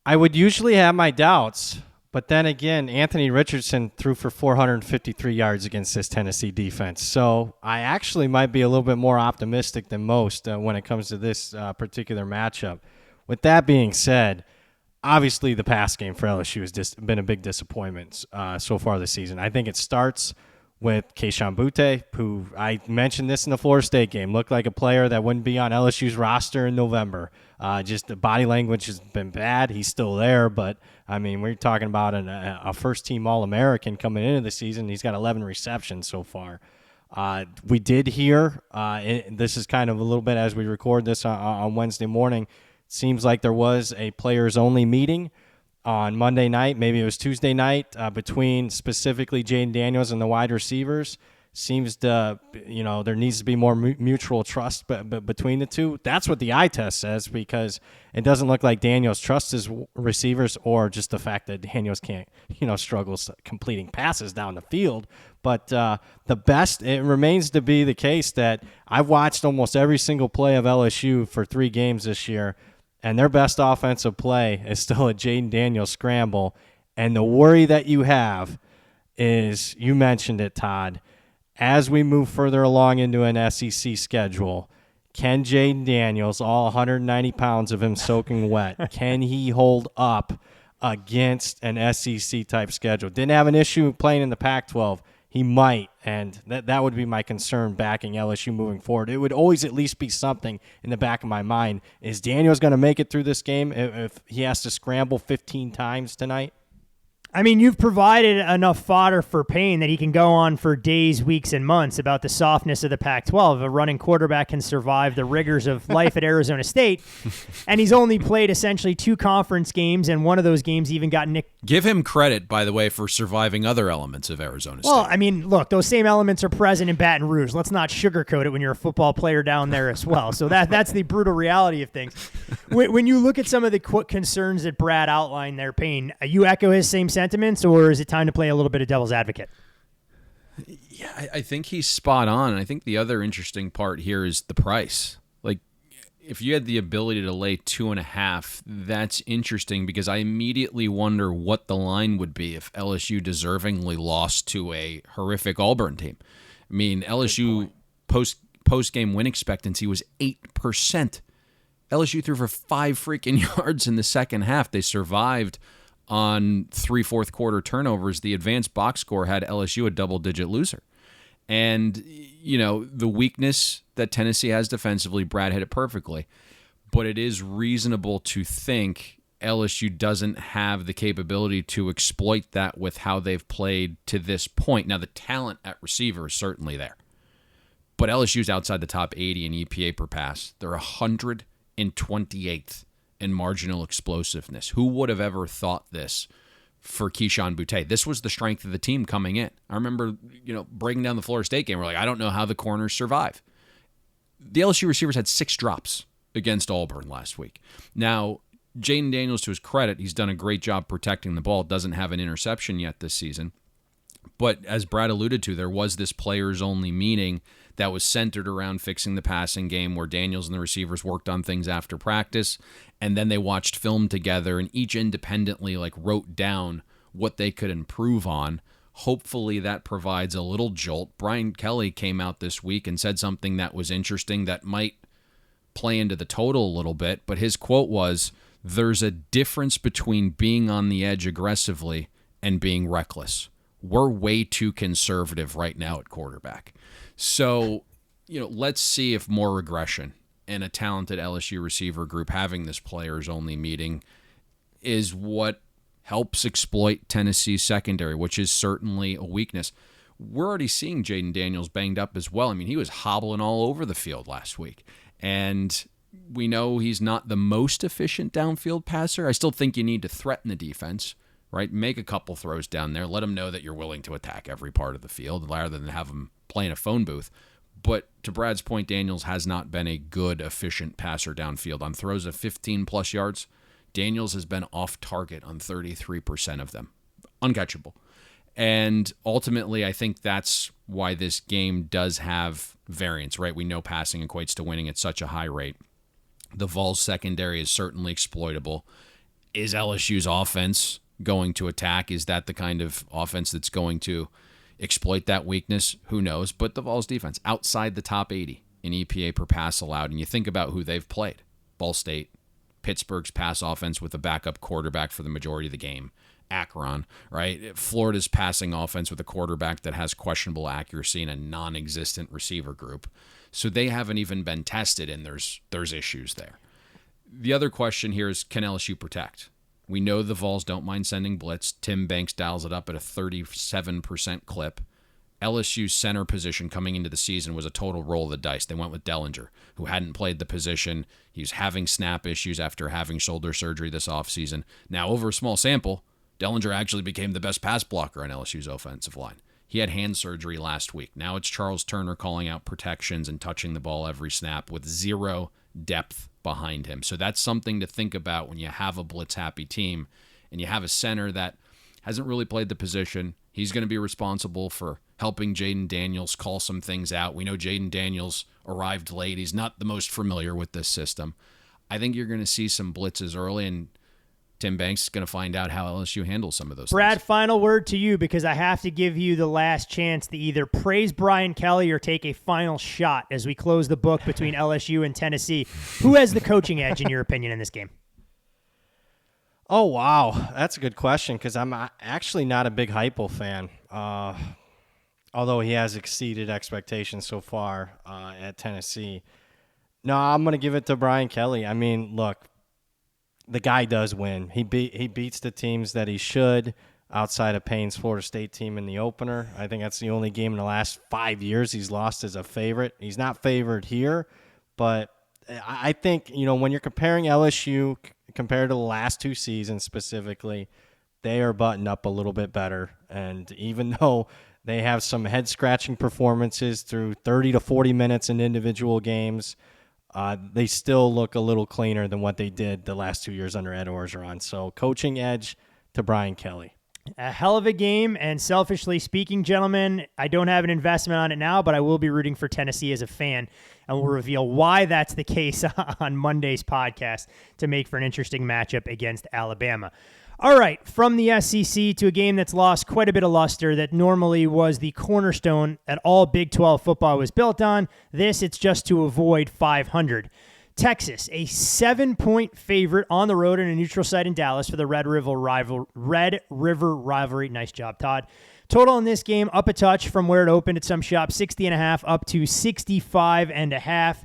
I would usually have my doubts, but then again, Anthony Richardson threw for 453 yards against this Tennessee defense. So I actually might be a little bit more optimistic than most when it comes to this particular matchup. With that being said, obviously the pass game for LSU has just been a big disappointment so far this season. I think it starts with Kayshon Boutte, who I mentioned this in the Florida State game, looked like a player that wouldn't be on LSU's roster in November. Just the body language has been bad. He's still there, but, I mean, we're talking about a first-team All-American coming into the season. He's got 11 receptions so far. We did hear, this is kind of a little bit as we record this on Wednesday morning, it seems like there was a players-only meeting on Monday night, maybe it was Tuesday night, between specifically Jaden Daniels and the wide receivers. Seems to, there needs to be more mutual trust between the two. That's what the eye test says, because it doesn't look like Daniels trusts his receivers, or just the fact that Daniels can't, struggles completing passes down the field. But it remains to be the case that I've watched almost every single play of LSU for 3 games this year, and their best offensive play is still a Jaden Daniels scramble. And the worry that you have is, you mentioned it, Todd, as we move further along into an SEC schedule, can Jaden Daniels, all 190 pounds of him soaking wet, can he hold up against an SEC-type schedule? Didn't have an issue playing in the Pac-12. He might, and that would be my concern backing LSU moving forward. It would always at least be something in the back of my mind. Is Daniels going to make it through this game if he has to scramble 15 times tonight? I mean, you've provided enough fodder for Payne that he can go on for days, weeks, and months about the softness of the Pac-12. A running quarterback can survive the rigors of life at Arizona State, and he's only played essentially 2 conference games, and one of those games even got nicked. Give him credit, by the way, for surviving other elements of Arizona State. Well, I mean, look, those same elements are present in Baton Rouge. Let's not sugarcoat it when you're a football player down there as well. So that's the brutal reality of things. When you look at some of the concerns that Brad outlined there, Payne, you echo his same sentiments, or is it time to play a little bit of devil's advocate? Yeah, I think he's spot on. And I think the other interesting part here is the price. Like, if you had the ability to lay 2.5, that's interesting, because I immediately wonder what the line would be if LSU deservingly lost to a horrific Auburn team. I mean, LSU post-game win expectancy was 8%. LSU threw for 5 freaking yards in the second half. They survived on 3 fourth-quarter turnovers. The advanced box score had LSU a double-digit loser. And, the weakness that Tennessee has defensively, Brad hit it perfectly. But it is reasonable to think LSU doesn't have the capability to exploit that with how they've played to this point. Now, the talent at receiver is certainly there. But LSU's outside the top 80 in EPA per pass. They're 128th in marginal explosiveness. Who would have ever thought this for Kayshon Boutte? This was the strength of the team coming in. I remember, breaking down the Florida State game, we're like, I don't know how the corners survive. The LSU receivers had 6 drops against Auburn last week. Now, Jaden Daniels, to his credit, he's done a great job protecting the ball. Doesn't have an interception yet this season. But as Brad alluded to, there was this players-only meeting that was centered around fixing the passing game, where Daniels and the receivers worked on things after practice, and then they watched film together and each independently wrote down what they could improve on. Hopefully that provides a little jolt. Brian Kelly came out this week and said something that was interesting that might play into the total a little bit, but his quote was, "There's a difference between being on the edge aggressively and being reckless. We're way too conservative right now at quarterback." So, let's see if more regression and a talented LSU receiver group having this players-only meeting is what helps exploit Tennessee's secondary, which is certainly a weakness. We're already seeing Jaden Daniels banged up as well. I mean, he was hobbling all over the field last week. And we know he's not the most efficient downfield passer. I still think you need to threaten the defense. right? Make a couple throws down there. Let them know that you're willing to attack every part of the field rather than have them play in a phone booth. But to Brad's point, Daniels has not been a good, efficient passer downfield. On throws of 15-plus yards, Daniels has been off target on 33% of them. Uncatchable. And ultimately, I think that's why this game does have variance, right? We know passing equates to winning at such a high rate. The Vols secondary is certainly exploitable. Is LSU's offense going to attack? Is that the kind of offense that's going to exploit that weakness? Who knows? But the Vols defense, outside the top 80 in EPA per pass allowed, and you think about who they've played. Ball State, Pittsburgh's pass offense with a backup quarterback for the majority of the game. Akron, right? Florida's passing offense with a quarterback that has questionable accuracy and a non-existent receiver group. So they haven't even been tested, and there's issues there. The other question here is, can LSU protect? We know the Vols don't mind sending blitz. Tim Banks dials it up at a 37% clip. LSU's center position coming into the season was a total roll of the dice. They went with Dellinger, who hadn't played the position. He was having snap issues after having shoulder surgery this offseason. Now, over a small sample, Dellinger actually became the best pass blocker on LSU's offensive line. He had hand surgery last week. Now it's Charles Turner calling out protections and touching the ball every snap with zero depth behind him. So that's something to think about when you have a blitz-happy team and you have a center that hasn't really played the position. He's going to be responsible for helping Jaden Daniels call some things out. We know Jaden Daniels arrived late. He's not the most familiar with this system. I think you're going to see some blitzes early, and Tim Banks is going to find out how LSU handles some of those Brad, things. final word to you, because I have to give you the last chance to either praise Brian Kelly or take a final shot as we close the book between LSU and Tennessee. Who has the coaching edge, in your opinion, in this game? Oh, wow. That's a good question, because I'm actually not a big Heupel fan, although he has exceeded expectations so far at Tennessee. No, I'm going to give it to Brian Kelly. I mean, look, the guy does win. He beats the teams that he should, outside of Payne's Florida State team in the opener. I think that's the only game in the last 5 years he's lost as a favorite. He's not favored here, but I think, when you're comparing LSU compared to the last two seasons specifically, they are buttoned up a little bit better. And even though they have some head-scratching performances through 30 to 40 minutes in individual games, they still look a little cleaner than what they did the last 2 years under Ed Orgeron. So coaching edge to Brian Kelly. A hell of a game, and selfishly speaking, gentlemen, I don't have an investment on it now, but I will be rooting for Tennessee as a fan, and we'll reveal why that's the case on Monday's podcast to make for an interesting matchup against Alabama. All right, from the SEC to a game that's lost quite a bit of luster that normally was the cornerstone that all Big 12 football was built on. It's just to avoid 500. Texas, a 7-point favorite on the road in a neutral site in Dallas for the Red River rivalry. Nice job, Todd. Total in this game up a touch from where it opened at some shops, 60.5 up to 65.5.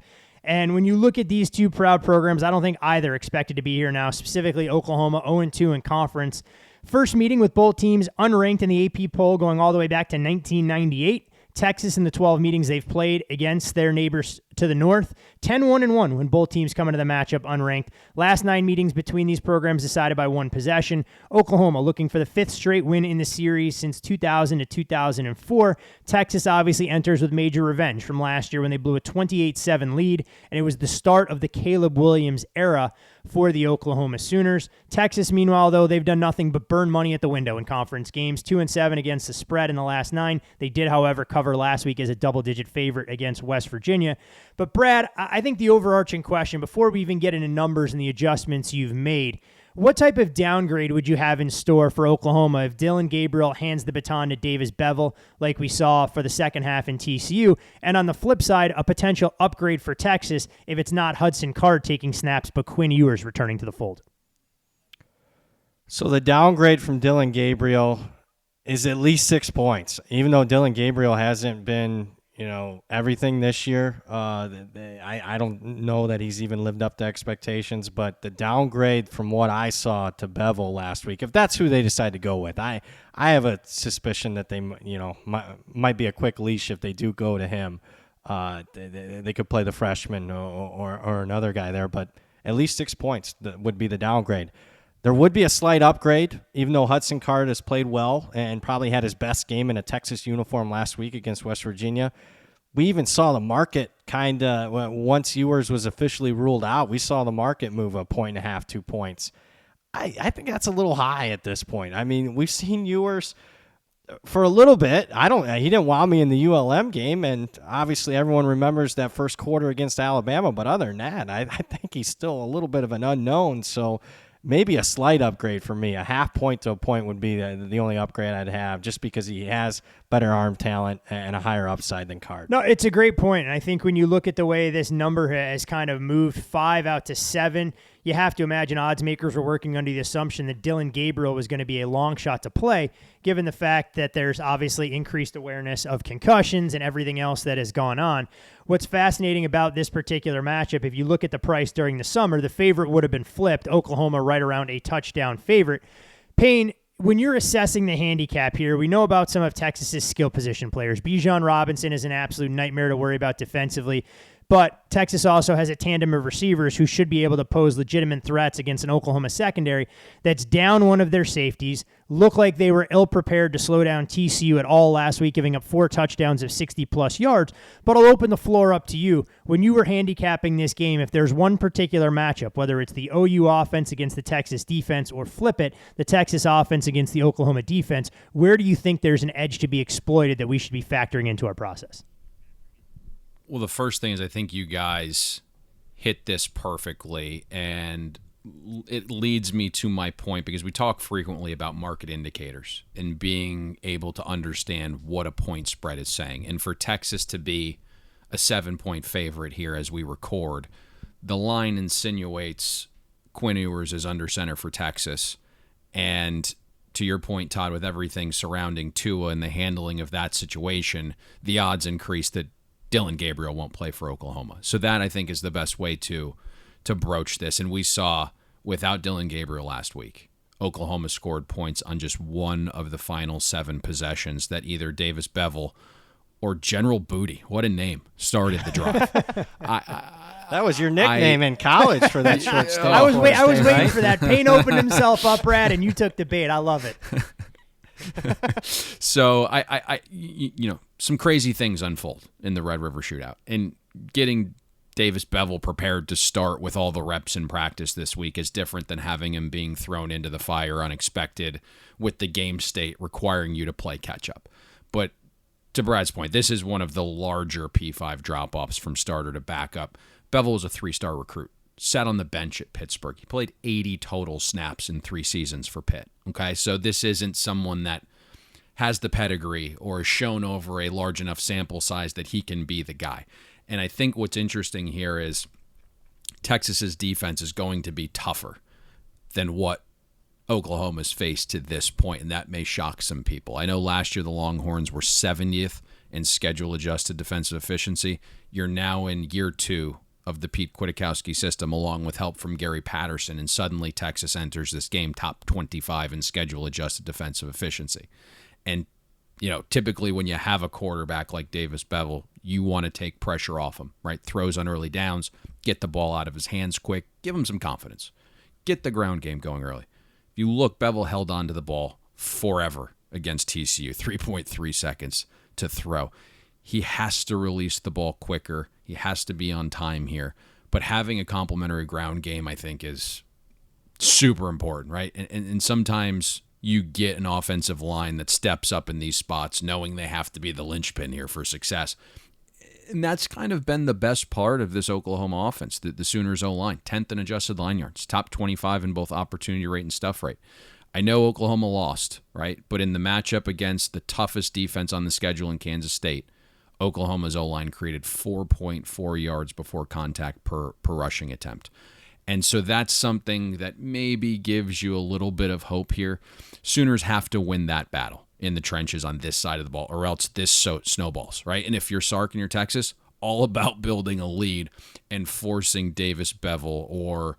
And when you look at these two proud programs, I don't think either expected to be here now, specifically Oklahoma 0-2 in conference. First meeting with both teams unranked in the AP poll going all the way back to 1998. Texas in the 12 meetings they've played against their neighbors to the north, 10-1-1 when both teams come into the matchup unranked. Last 9 meetings between these programs decided by one possession. Oklahoma looking for the 5th straight win in the series since 2000 to 2004. Texas obviously enters with major revenge from last year when they blew a 28-7 lead, and it was the start of the Caleb Williams era for the Oklahoma Sooners. Texas, meanwhile, though, they've done nothing but burn money at the window in conference games, 2-7 against the spread in the last 9. They did, however, cover last week as a double-digit favorite against West Virginia. But Brad, I think the overarching question, before we even get into numbers and the adjustments you've made, what type of downgrade would you have in store for Oklahoma if Dylan Gabriel hands the baton to Davis Bevell like we saw for the second half in TCU? And on the flip side, a potential upgrade for Texas if it's not Hudson Card taking snaps, but Quinn Ewers returning to the fold. So the downgrade from Dylan Gabriel is at least 6 points, even though Dylan Gabriel hasn't been everything this year. I don't know that he's even lived up to expectations, but the downgrade from what I saw to Bevell last week, if that's who they decide to go with, I have a suspicion that they, might be a quick leash if they do go to him. They could play the freshman or another guy there, but at least 6 points would be the downgrade. There would be a slight upgrade, even though Hudson Card has played well and probably had his best game in a Texas uniform last week against West Virginia. We even saw the market kind of, once Ewers was officially ruled out, we saw the market move 1.5, 2 points. I think that's a little high at this point. I mean, we've seen Ewers for a little bit. He didn't wow me in the ULM game, and obviously everyone remembers that first quarter against Alabama, but other than that, I think he's still a little bit of an unknown, so maybe a slight upgrade for me. A half point to a point would be the only upgrade I'd have, just because he has better arm talent and a higher upside than Card. No, it's a great point. And I think when you look at the way this number has kind of moved 5 out to 7, you have to imagine odds makers were working under the assumption that Dillon Gabriel was going to be a long shot to play, given the fact that there's obviously increased awareness of concussions and everything else that has gone on. What's fascinating about this particular matchup, if you look at the price during the summer, the favorite would have been flipped, Oklahoma right around a touchdown favorite. Payne, when you're assessing the handicap here, we know about some of Texas's skill position players. Bijan Robinson is an absolute nightmare to worry about defensively. But Texas also has a tandem of receivers who should be able to pose legitimate threats against an Oklahoma secondary that's down one of their safeties, look like they were ill-prepared to slow down TCU at all last week, giving up 4 touchdowns of 60-plus yards. But I'll open the floor up to you. When you were handicapping this game, if there's one particular matchup, whether it's the OU offense against the Texas defense or flip it, the Texas offense against the Oklahoma defense, where do you think there's an edge to be exploited that we should be factoring into our process? Well, the first thing is I think you guys hit this perfectly, and it leads me to my point, because we talk frequently about market indicators and being able to understand what a point spread is saying. And for Texas to be a 7-point favorite here as we record, the line insinuates Quinn Ewers is under center for Texas. And to your point, Todd, with everything surrounding Tua and the handling of that situation, the odds increase that Dillon Gabriel won't play for Oklahoma. So that, I think, is the best way to broach this. And we saw, without Dillon Gabriel last week, Oklahoma scored points on just one of the final 7 possessions that either Davis Bevel or General Booty, what a name, started the drive. That was your nickname in college for that short stay. I was waiting for that. Payne opened himself up, Brad, and you took the bait. I love it. So some crazy things unfold in the Red River Shootout, and getting Davis Bevel prepared to start with all the reps in practice this week is different than having him being thrown into the fire unexpected with the game state requiring you to play catch up. But to Brad's point, this is one of the larger P5 drop-offs from starter to backup. Bevel was a 3-star recruit, sat on the bench at Pittsburgh. He played 80 total snaps in 3 seasons for Pitt. Okay, so this isn't someone that has the pedigree or is shown over a large enough sample size that he can be the guy. And I think what's interesting here is Texas's defense is going to be tougher than what Oklahoma's faced to this point, and that may shock some people. I know last year the Longhorns were 70th in schedule-adjusted defensive efficiency. You're now in year 2 of the Pete Kwiatkowski system, along with help from Gary Patterson, and suddenly Texas enters this game top 25 in schedule-adjusted defensive efficiency. And, typically when you have a quarterback like Davis Bevel, you want to take pressure off him, right? Throws on early downs, get the ball out of his hands quick, give him some confidence, get the ground game going early. If you look, Bevel held on to the ball forever against TCU, 3.3 seconds to throw. He has to release the ball quicker. He has to be on time here. But having a complementary ground game, I think, is super important, right? And sometimes you get an offensive line that steps up in these spots knowing they have to be the linchpin here for success. And that's kind of been the best part of this Oklahoma offense, the Sooners' O-line, 10th in adjusted line yards, top 25 in both opportunity rate and stuff rate. I know Oklahoma lost, right? But in the matchup against the toughest defense on the schedule in Kansas State, Oklahoma's O-line created 4.4 yards before contact per rushing attempt. And so that's something that maybe gives you a little bit of hope here. Sooners have to win that battle in the trenches on this side of the ball, or else this snowballs, right? And if you're Sark and you're Texas, all about building a lead and forcing Davis Bevel or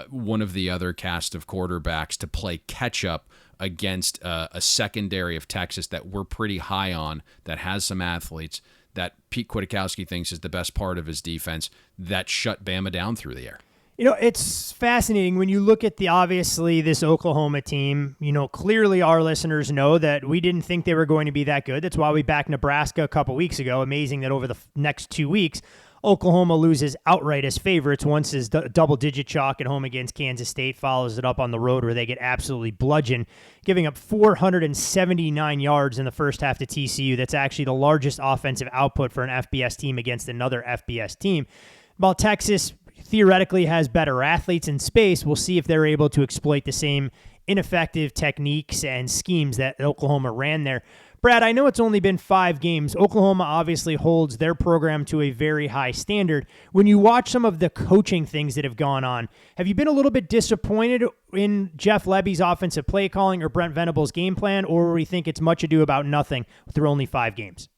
one of the other cast of quarterbacks to play catch-up against a secondary of Texas that we're pretty high on, that has some athletes, that Pete Kwiatkowski thinks is the best part of his defense, that shut Bama down through the air. It's fascinating when you look at obviously this Oklahoma team. Clearly our listeners know that we didn't think they were going to be that good. That's why we backed Nebraska a couple weeks ago. Amazing that over the next 2 weeks, Oklahoma loses outright as favorites. Once is double-digit chalk at home against Kansas State, follows it up on the road where they get absolutely bludgeoned, giving up 479 yards in the first half to TCU. That's actually the largest offensive output for an FBS team against another FBS team. While Texas theoretically has better athletes in space, we'll see if they're able to exploit the same ineffective techniques and schemes that Oklahoma ran there. Brad, I know it's only been 5 games. Oklahoma obviously holds their program to a very high standard. When you watch some of the coaching things that have gone on, have you been a little bit disappointed in Jeff Lebby's offensive play calling or Brent Venables' game plan, or do you think it's much ado about nothing through only 5 games?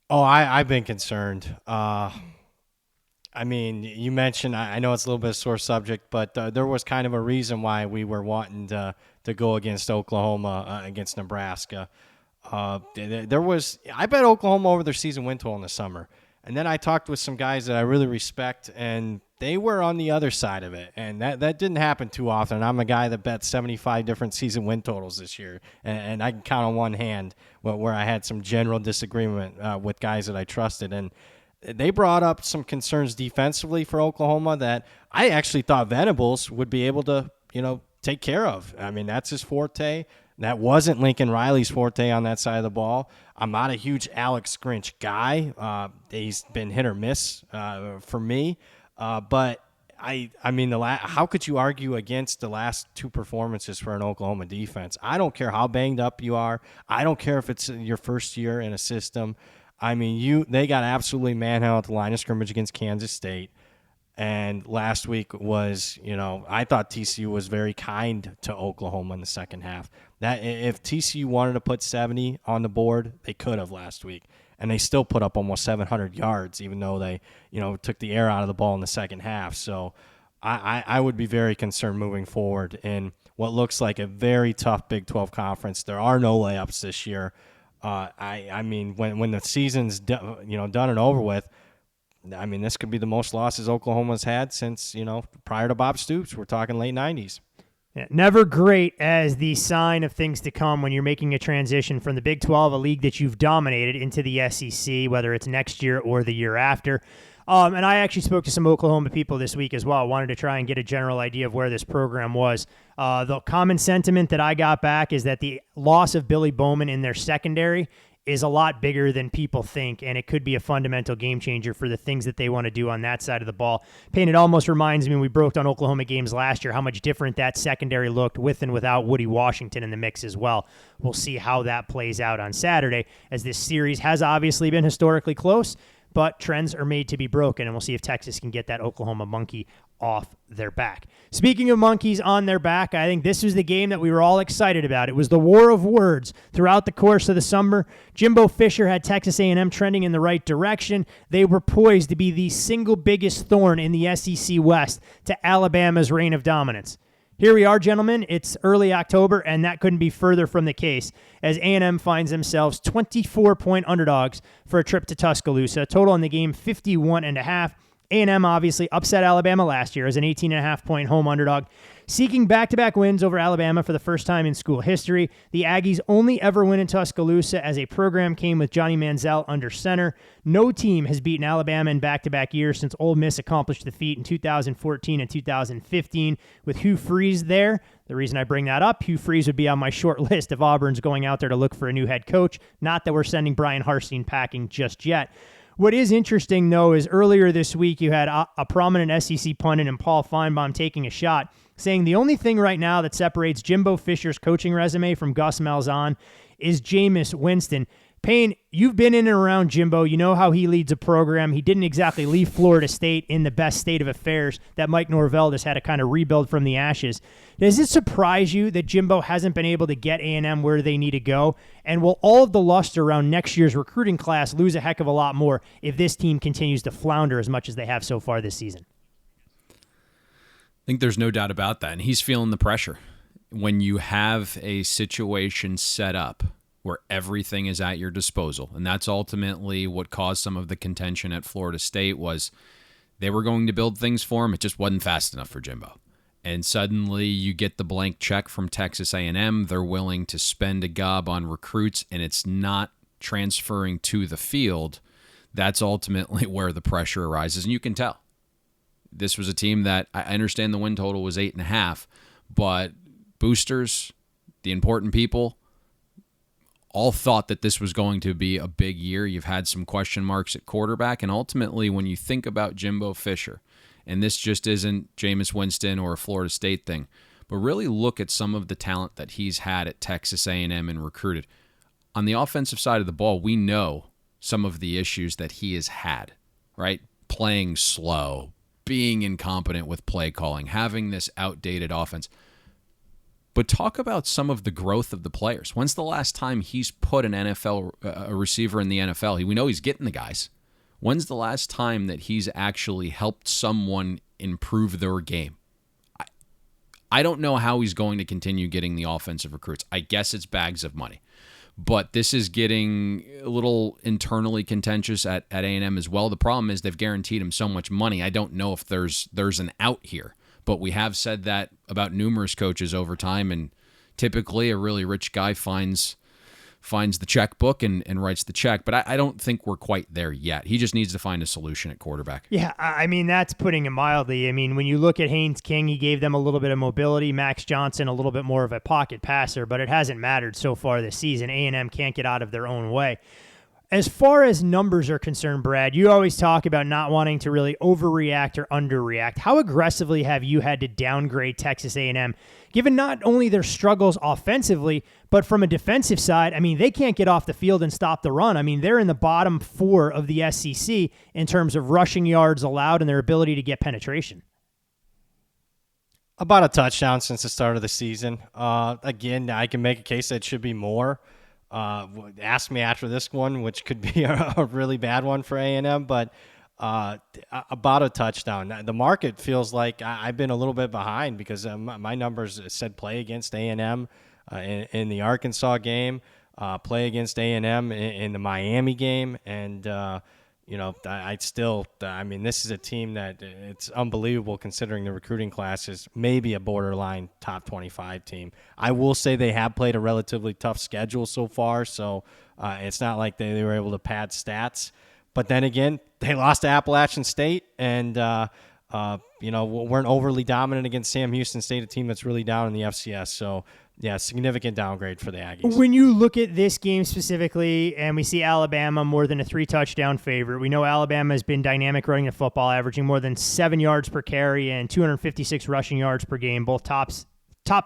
Oh, I've been concerned. You mentioned, I know it's a little bit of a sore subject, but there was kind of a reason why we were wanting to go against Oklahoma, against Nebraska. I bet Oklahoma over their season win total in the summer. And then I talked with some guys that I really respect, and they were on the other side of it. And that didn't happen too often. I'm a guy that bet 75 different season win totals this year, and I can count on one hand where I had some general disagreement with guys that I trusted. And they brought up some concerns defensively for Oklahoma that I actually thought Venables would be able to, take care of. I mean, that's his forte. That wasn't Lincoln Riley's forte on that side of the ball. I'm not a huge Alex Grinch guy. He's been hit or miss for me. But how could you argue against the last 2 performances for an Oklahoma defense? I don't care how banged up you are. I don't care if it's your first year in a system. They got absolutely manhandled at the line of scrimmage against Kansas State. And last week was, I thought TCU was very kind to Oklahoma in the second half. That if TCU wanted to put 70 on the board, they could have last week. And they still put up almost 700 yards, even though they, took the air out of the ball in the second half. So I would be very concerned moving forward in what looks like a very tough Big 12 conference. There are no layups this year. When the season's done and over with, this could be the most losses Oklahoma's had since, prior to Bob Stoops. We're talking late 90s. Yeah, never great as the sign of things to come when you're making a transition from the Big 12, a league that you've dominated, into the SEC, whether it's next year or the year after. And I actually spoke to some Oklahoma people this week as well. I wanted to try and get a general idea of where this program was. The common sentiment that I got back is that the loss of Billy Bowman in their secondary is a lot bigger than people think, and it could be a fundamental game changer for the things that they want to do on that side of the ball. Payne, it almost reminds me when we broke down Oklahoma games last year how much different that secondary looked with and without Woody Washington in the mix as well. We'll see how that plays out on Saturday, as this series has obviously been historically close, but trends are made to be broken, and we'll see if Texas can get that Oklahoma monkey off their back. Speaking of monkeys on their back, I think this was the game that we were all excited about. It was the war of words throughout the course of the summer. Jimbo Fisher had Texas A&M trending in the right direction. They were poised to be the single biggest thorn in the SEC West to Alabama's reign of dominance. Here we are, gentlemen. It's early October, and that couldn't be further from the case, as A&M finds themselves 24-point underdogs for a trip to Tuscaloosa. Total in the game, 51.5. A&M obviously upset Alabama last year as an 18.5-point home underdog, seeking back-to-back wins over Alabama for the first time in school history. The Aggies' only ever win in Tuscaloosa as a program came with Johnny Manziel under center. No team has beaten Alabama in back-to-back years since Ole Miss accomplished the feat in 2014 and 2015 with Hugh Freeze there. The reason I bring that up, Hugh Freeze would be on my short list if Auburn's going out there to look for a new head coach. Not that we're sending Brian Harsin packing just yet. What is interesting, though, is earlier this week you had a prominent SEC pundit and Paul Feinbaum taking a shot, saying the only thing right now that separates Jimbo Fisher's coaching resume from Gus Malzahn is Jameis Winston. Payne, you've been in and around Jimbo. You know how he leads a program. He didn't exactly leave Florida State in the best state of affairs that Mike Norvell just had to kind of rebuild from the ashes. Does it surprise you that Jimbo hasn't been able to get A&M where they need to go? And will all of the luster around next year's recruiting class lose a heck of a lot more if this team continues to flounder as much as they have so far this season? I think there's no doubt about that. And he's feeling the pressure. When you have a situation set up where everything is at your disposal, and that's ultimately what caused some of the contention at Florida State, was They were going to build things for him. It just wasn't fast enough for Jimbo. And suddenly you get the blank check from Texas A&M. They're willing to spend a gob on recruits, and it's not transferring to the field. That's ultimately where the pressure arises, and you can tell. This was a team that, I understand the win total was 8.5, but boosters, the important people, all thought that this was going to be a big year. You've had some question marks at quarterback, and ultimately when you think about Jimbo Fisher, and this just isn't Jameis Winston or a Florida State thing, but really look at some of the talent that he's had at Texas A&M and recruited. On the offensive side of the ball, we know some of the issues that he has had, right? Playing slow, being incompetent with play calling, having this outdated offense. But talk about some of the growth of the players. When's the last time he's put an a receiver in the NFL? We know he's getting the guys. When's the last time that he's actually helped someone improve their game? I don't know how he's going to continue getting the offensive recruits. I guess it's bags of money. But this is getting a little internally contentious at A&M as well. The problem is they've guaranteed him so much money. I don't know if there's an out here. But we have said that about numerous coaches over time, and typically a really rich guy finds the checkbook and writes the check. But I don't think we're quite there yet. He just needs to find a solution at quarterback. Yeah, I mean, that's putting it mildly. I mean, when you look at Haynes King, he gave them a little bit of mobility. Max Johnson, a little bit more of a pocket passer, but it hasn't mattered so far this season. A&M can't get out of their own way. As far as numbers are concerned, Brad, you always talk about not wanting to really overreact or underreact. How aggressively have you had to downgrade Texas A&M, given not only their struggles offensively, but from a defensive side? I mean, they can't get off the field and stop the run. I mean, they're in the bottom 4 of the SEC in terms of rushing yards allowed and their ability to get penetration. About a touchdown since the start of the season. Again, I can make a case that it should be more. Ask me after this one, which could be a really bad one for A&M, but about a touchdown. The market feels like I've been a little bit behind because my numbers said play against A&M in the Arkansas game, play against A&M in the Miami game, and I mean, this is a team that it's unbelievable considering the recruiting class is maybe a borderline top 25 team. I will say they have played a relatively tough schedule so far, so it's not like they were able to pad stats. But then again, they lost to Appalachian State and, weren't overly dominant against Sam Houston State, a team that's really down in the FCS. So, yeah, significant downgrade for the Aggies. When you look at this game specifically, and we see Alabama more than a 3-touchdown favorite, we know Alabama has been dynamic running the football, averaging more than 7 yards per carry and 256 rushing yards per game, both top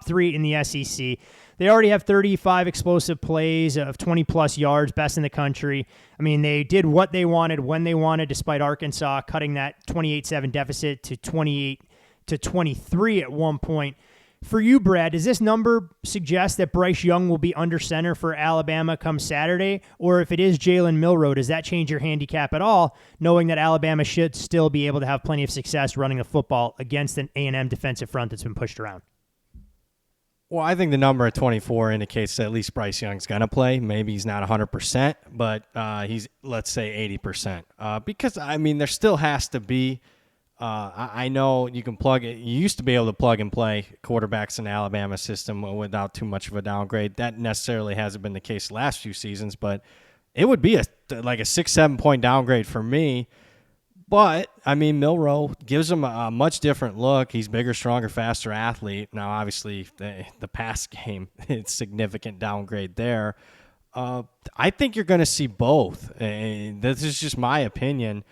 3 in the SEC. They already have 35 explosive plays of 20-plus yards, best in the country. I mean, they did what they wanted when they wanted, despite Arkansas cutting that 28-7 deficit to 28-23 at one point. For you, Brad, does this number suggest that Bryce Young will be under center for Alabama come Saturday? Or if it is Jalen Milroe, does that change your handicap at all, knowing that Alabama should still be able to have plenty of success running the football against an A&M defensive front that's been pushed around? Well, I think the number at 24 indicates that at least Bryce Young's going to play. Maybe he's not 100%, but he's, let's say, 80%. Because, I mean, there still has to be I know you can plug it. You used to be able to plug and play quarterbacks in the Alabama system without too much of a downgrade. That necessarily hasn't been the case the last few seasons, but it would be like a 6-7 point downgrade for me. But, I mean, Milroe gives him a much different look. He's bigger, stronger, faster athlete. Now, obviously, the pass game, it's significant downgrade there. I think you're going to see both. This is just my opinion.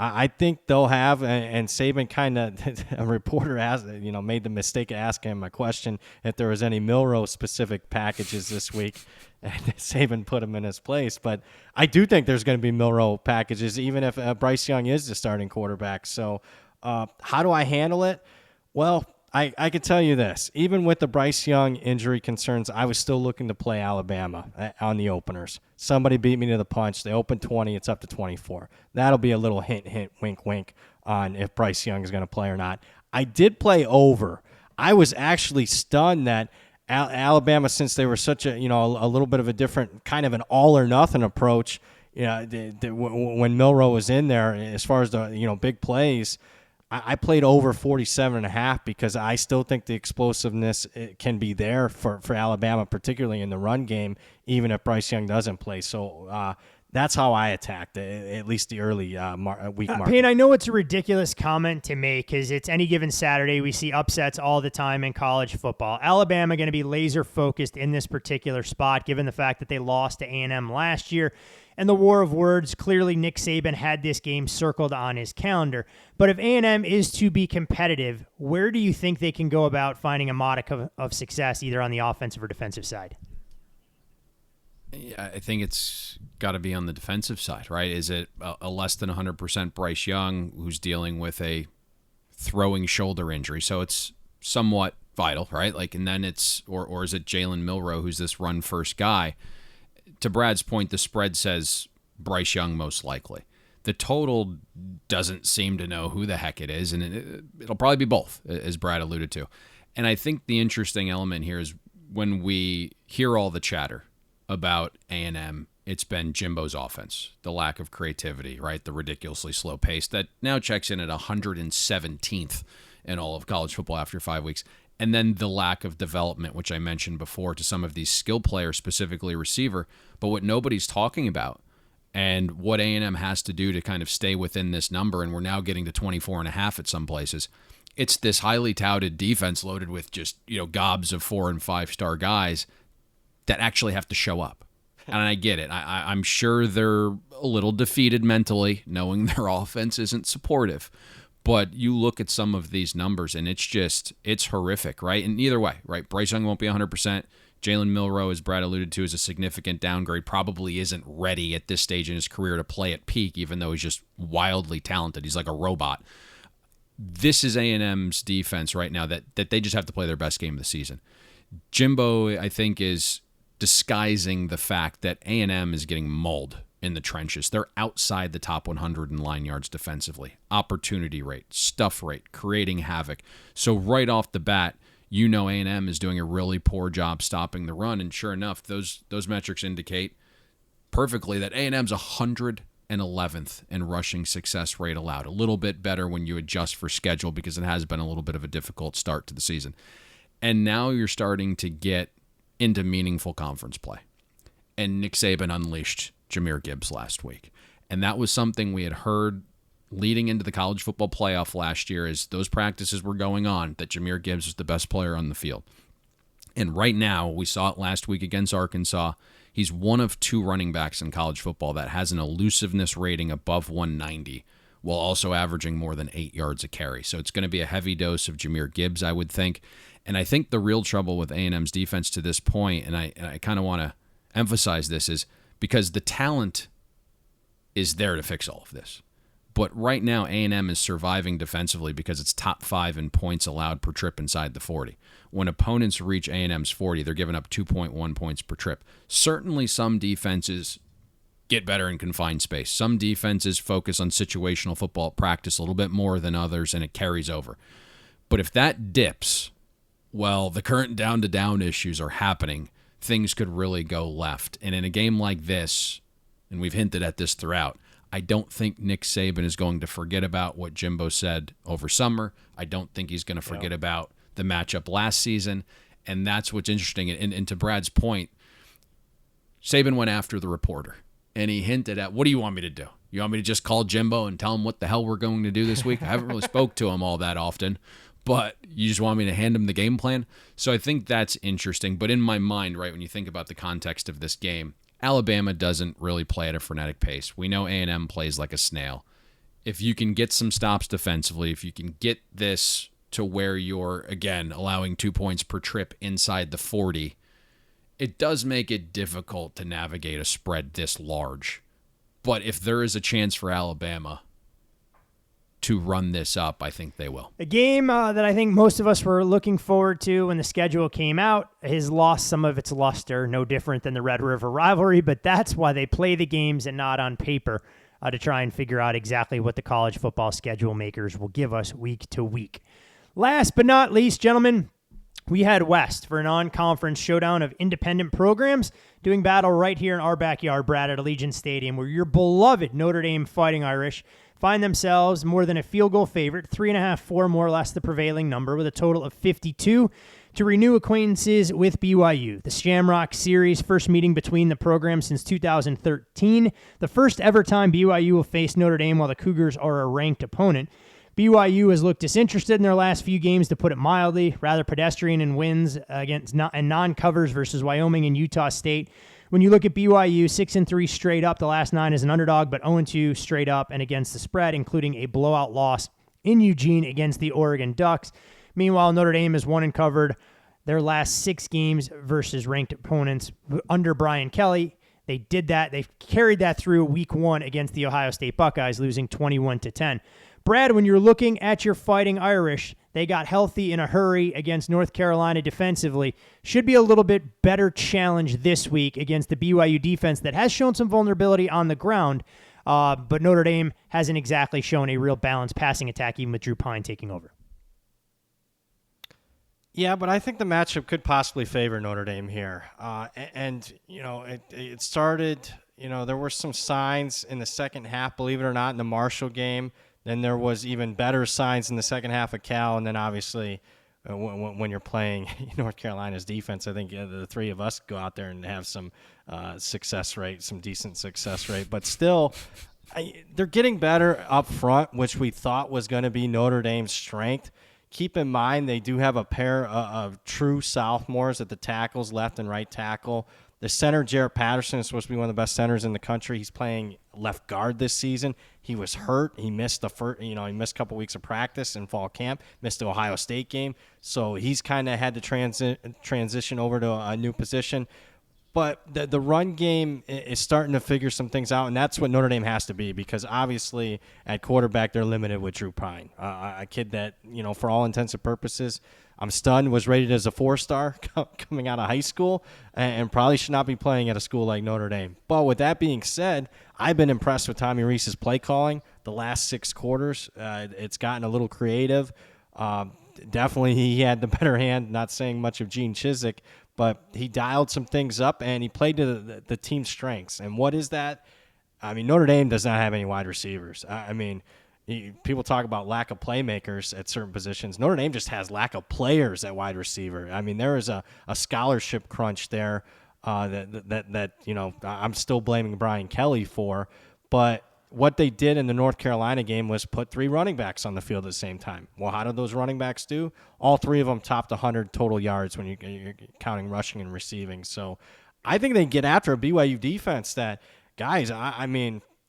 I think they'll have, and Saban kind of, a reporter asked, made the mistake of asking him a question if there was any Milroe-specific packages this week, and Saban put him in his place. But I do think there's going to be Milroe packages, even if Bryce Young is the starting quarterback. So how do I handle it? Well, I can tell you this. Even with the Bryce Young injury concerns, I was still looking to play Alabama on the openers. Somebody beat me to the punch. They opened 20. It's up to 24. That'll be a little hint, wink, wink on if Bryce Young is going to play or not. I did play over. I was actually stunned that Alabama, since they were such a little bit of a different kind of an all or nothing approach, when Milroe was in there, as far as the big plays, I played over 47.5 because I still think the explosiveness can be there for Alabama, particularly in the run game, even if Bryce Young doesn't play. So that's how I attacked it, at least the early week mark. Payne, I know it's a ridiculous comment to make because it's any given Saturday. We see upsets all the time in college football. Alabama going to be laser focused in this particular spot, given the fact that they lost to A&M last year. And the war of words, clearly Nick Saban had this game circled on his calendar. But if A&M is to be competitive, where do you think they can go about finding a modicum of success, either on the offensive or defensive side? Yeah, I think it's got to be on the defensive side, right? Is it a less than 100% Bryce Young who's dealing with a throwing shoulder injury? So it's somewhat vital, right? And then it's, or is it Jalen Milroe who's this run first guy? To Brad's point, the spread says Bryce Young most likely. The total doesn't seem to know who the heck it is, and it'll probably be both, as Brad alluded to. And I think the interesting element here is when we hear all the chatter about A&M, it's been Jimbo's offense, the lack of creativity, right? The ridiculously slow pace that now checks in at 117th in all of college football after 5 weeks. And then the lack of development, which I mentioned before, to some of these skill players, specifically receiver. But what nobody's talking about and what A&M has to do to kind of stay within this number, and we're now getting to 24.5 at some places, it's this highly touted defense loaded with just, gobs of 4- and 5-star guys that actually have to show up. And I get it. I'm sure they're a little defeated mentally, knowing their offense isn't supportive. But you look at some of these numbers, and it's horrific, right? And either way, right? Bryce Young won't be 100%. Jalen Milroe, as Brad alluded to, is a significant downgrade. Probably isn't ready at this stage in his career to play at peak, even though he's just wildly talented. He's like a robot. This is A&M's defense right now that they just have to play their best game of the season. Jimbo, I think, is disguising the fact that A&M is getting mauled in the trenches. They're outside the top 100 in line yards defensively. Opportunity rate, stuff rate, creating havoc. So right off the bat, A&M is doing a really poor job stopping the run. And sure enough, those metrics indicate perfectly that A&M's 111th in rushing success rate allowed. A little bit better when you adjust for schedule because it has been a little bit of a difficult start to the season. And now you're starting to get into meaningful conference play. And Nick Saban unleashed Jahmyr Gibbs last week. And that was something we had heard leading into the college football playoff last year as those practices were going on, that Jahmyr Gibbs was the best player on the field. And right now, we saw it last week against Arkansas, he's one of 2 running backs in college football that has an elusiveness rating above 190 while also averaging more than 8 yards a carry. So it's going to be a heavy dose of Jahmyr Gibbs, I would think. And I think the real trouble with A&M's defense to this point, and I kind of want to emphasize this, is because the talent is there to fix all of this. But right now, A&M is surviving defensively because it's top 5 in points allowed per trip inside the 40. When opponents reach A&M's 40, they're giving up 2.1 points per trip. Certainly some defenses get better in confined space. Some defenses focus on situational football practice a little bit more than others, and it carries over. But if that dips, well, the current down-to-down issues are happening. Things could really go left. And in a game like this, and we've hinted at this throughout, I don't think Nick Saban is going to forget about what Jimbo said over summer. I don't think he's going to forget about the matchup last season. And that's what's interesting. And to Brad's point, Saban went after the reporter. And he hinted at, what do you want me to do? You want me to just call Jimbo and tell him what the hell we're going to do this week? I haven't really spoke to him all that often. But you just want me to hand him the game plan? So I think that's interesting. But in my mind, right, when you think about the context of this game, Alabama doesn't really play at a frenetic pace. We know A&M plays like a snail. If you can get some stops defensively, if you can get this to where you're, again, allowing 2 points per trip inside the 40, it does make it difficult to navigate a spread this large. But if there is a chance for Alabama to run this up, I think they will. A game that I think most of us were looking forward to when the schedule came out has lost some of its luster, no different than the Red River rivalry, but that's why they play the games and not on paper to try and figure out exactly what the college football schedule makers will give us week to week. Last but not least, gentlemen, We head west for a non-conference showdown of independent programs doing battle right here in our backyard, Brad, at Allegiant Stadium, where your beloved Notre Dame Fighting Irish find themselves more than a field goal favorite, 3.5, 4 more or less the prevailing number, with a total of 52 to renew acquaintances with BYU. The Shamrock Series, first meeting between the programs since 2013, the first ever time BYU will face Notre Dame while the Cougars are a ranked opponent. BYU has looked disinterested in their last few games, to put it mildly, rather pedestrian in wins against non-covers versus Wyoming and Utah State. When you look at BYU, 6-3 straight up the last 9 as an underdog, but 0-2 straight up and against the spread, including a blowout loss in Eugene against the Oregon Ducks. Meanwhile, Notre Dame has won and covered their last 6 games versus ranked opponents under Brian Kelly. They did that. They carried that through week 1 against the Ohio State Buckeyes, losing 21-10. Brad, when you're looking at your Fighting Irish, they got healthy in a hurry against North Carolina defensively. Should be a little bit better challenge this week against the BYU defense that has shown some vulnerability on the ground, but Notre Dame hasn't exactly shown a real balanced passing attack, even with Drew Pine taking over. Yeah, but I think the matchup could possibly favor Notre Dame here. It started, there were some signs in the second half, believe it or not, in the Marshall game. Then there was even better signs in the second half of Cal, and then obviously when you're playing North Carolina's defense, I think the three of us go out there and have some success rate, some decent success rate. But still, they're getting better up front, which we thought was going to be Notre Dame's strength. Keep in mind they do have a pair of true sophomores at the tackles, left and right tackle. The center, Jarrett Patterson, is supposed to be one of the best centers in the country. He's playing left guard this season. He was hurt. He missed he missed a couple weeks of practice in fall camp, missed the Ohio State game. So he's kind of had to transition over to a new position. But the run game is starting to figure some things out, and that's what Notre Dame has to be, because obviously at quarterback they're limited with Drew Pine, a kid that, for all intents and purposes, I'm stunned, was rated as a 4-star coming out of high school, and probably should not be playing at a school like Notre Dame. But with that being said, I've been impressed with Tommy Rees's play calling the last 6 quarters. It's gotten a little creative. Definitely he had the better hand, not saying much of Gene Chizik, but he dialed some things up, and he played to the team's strengths. And what is that? Notre Dame does not have any wide receivers. People talk about lack of playmakers at certain positions. Notre Dame just has lack of players at wide receiver. There is a scholarship crunch there that I'm still blaming Brian Kelly for. But what they did in the North Carolina game was put 3 running backs on the field at the same time. Well, how did those running backs do? All 3 of them topped 100 total yards when you're counting rushing and receiving. So I think they get after a BYU defense that, guys,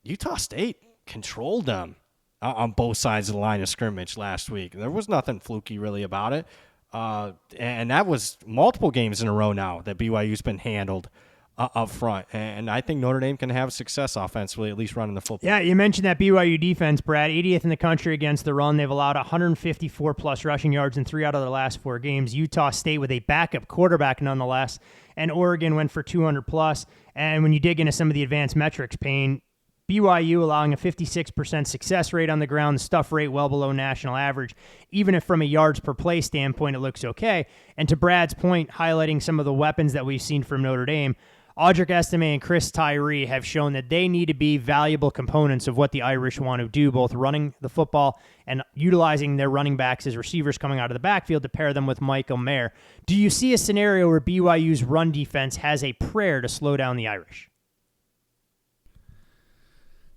Utah State controlled them on both sides of the line of scrimmage last week. There was nothing fluky really about it. And that was multiple games in a row now that BYU's been handled up front. And I think Notre Dame can have success offensively, at least running the football. Yeah, you mentioned that BYU defense, Brad, 80th in the country against the run. They've allowed 154-plus rushing yards in 3 out of their last 4 games. Utah State with a backup quarterback nonetheless, and Oregon went for 200-plus. And when you dig into some of the advanced metrics, Payne, BYU allowing a 56% success rate on the ground, the stuff rate well below national average. Even if from a yards per play standpoint it looks okay. And to Brad's point, highlighting some of the weapons that we've seen from Notre Dame, Audric Estime and Chris Tyree have shown that they need to be valuable components of what the Irish want to do, both running the football and utilizing their running backs as receivers coming out of the backfield to pair them with Michael Mayer. Do you see a scenario where BYU's run defense has a prayer to slow down the Irish?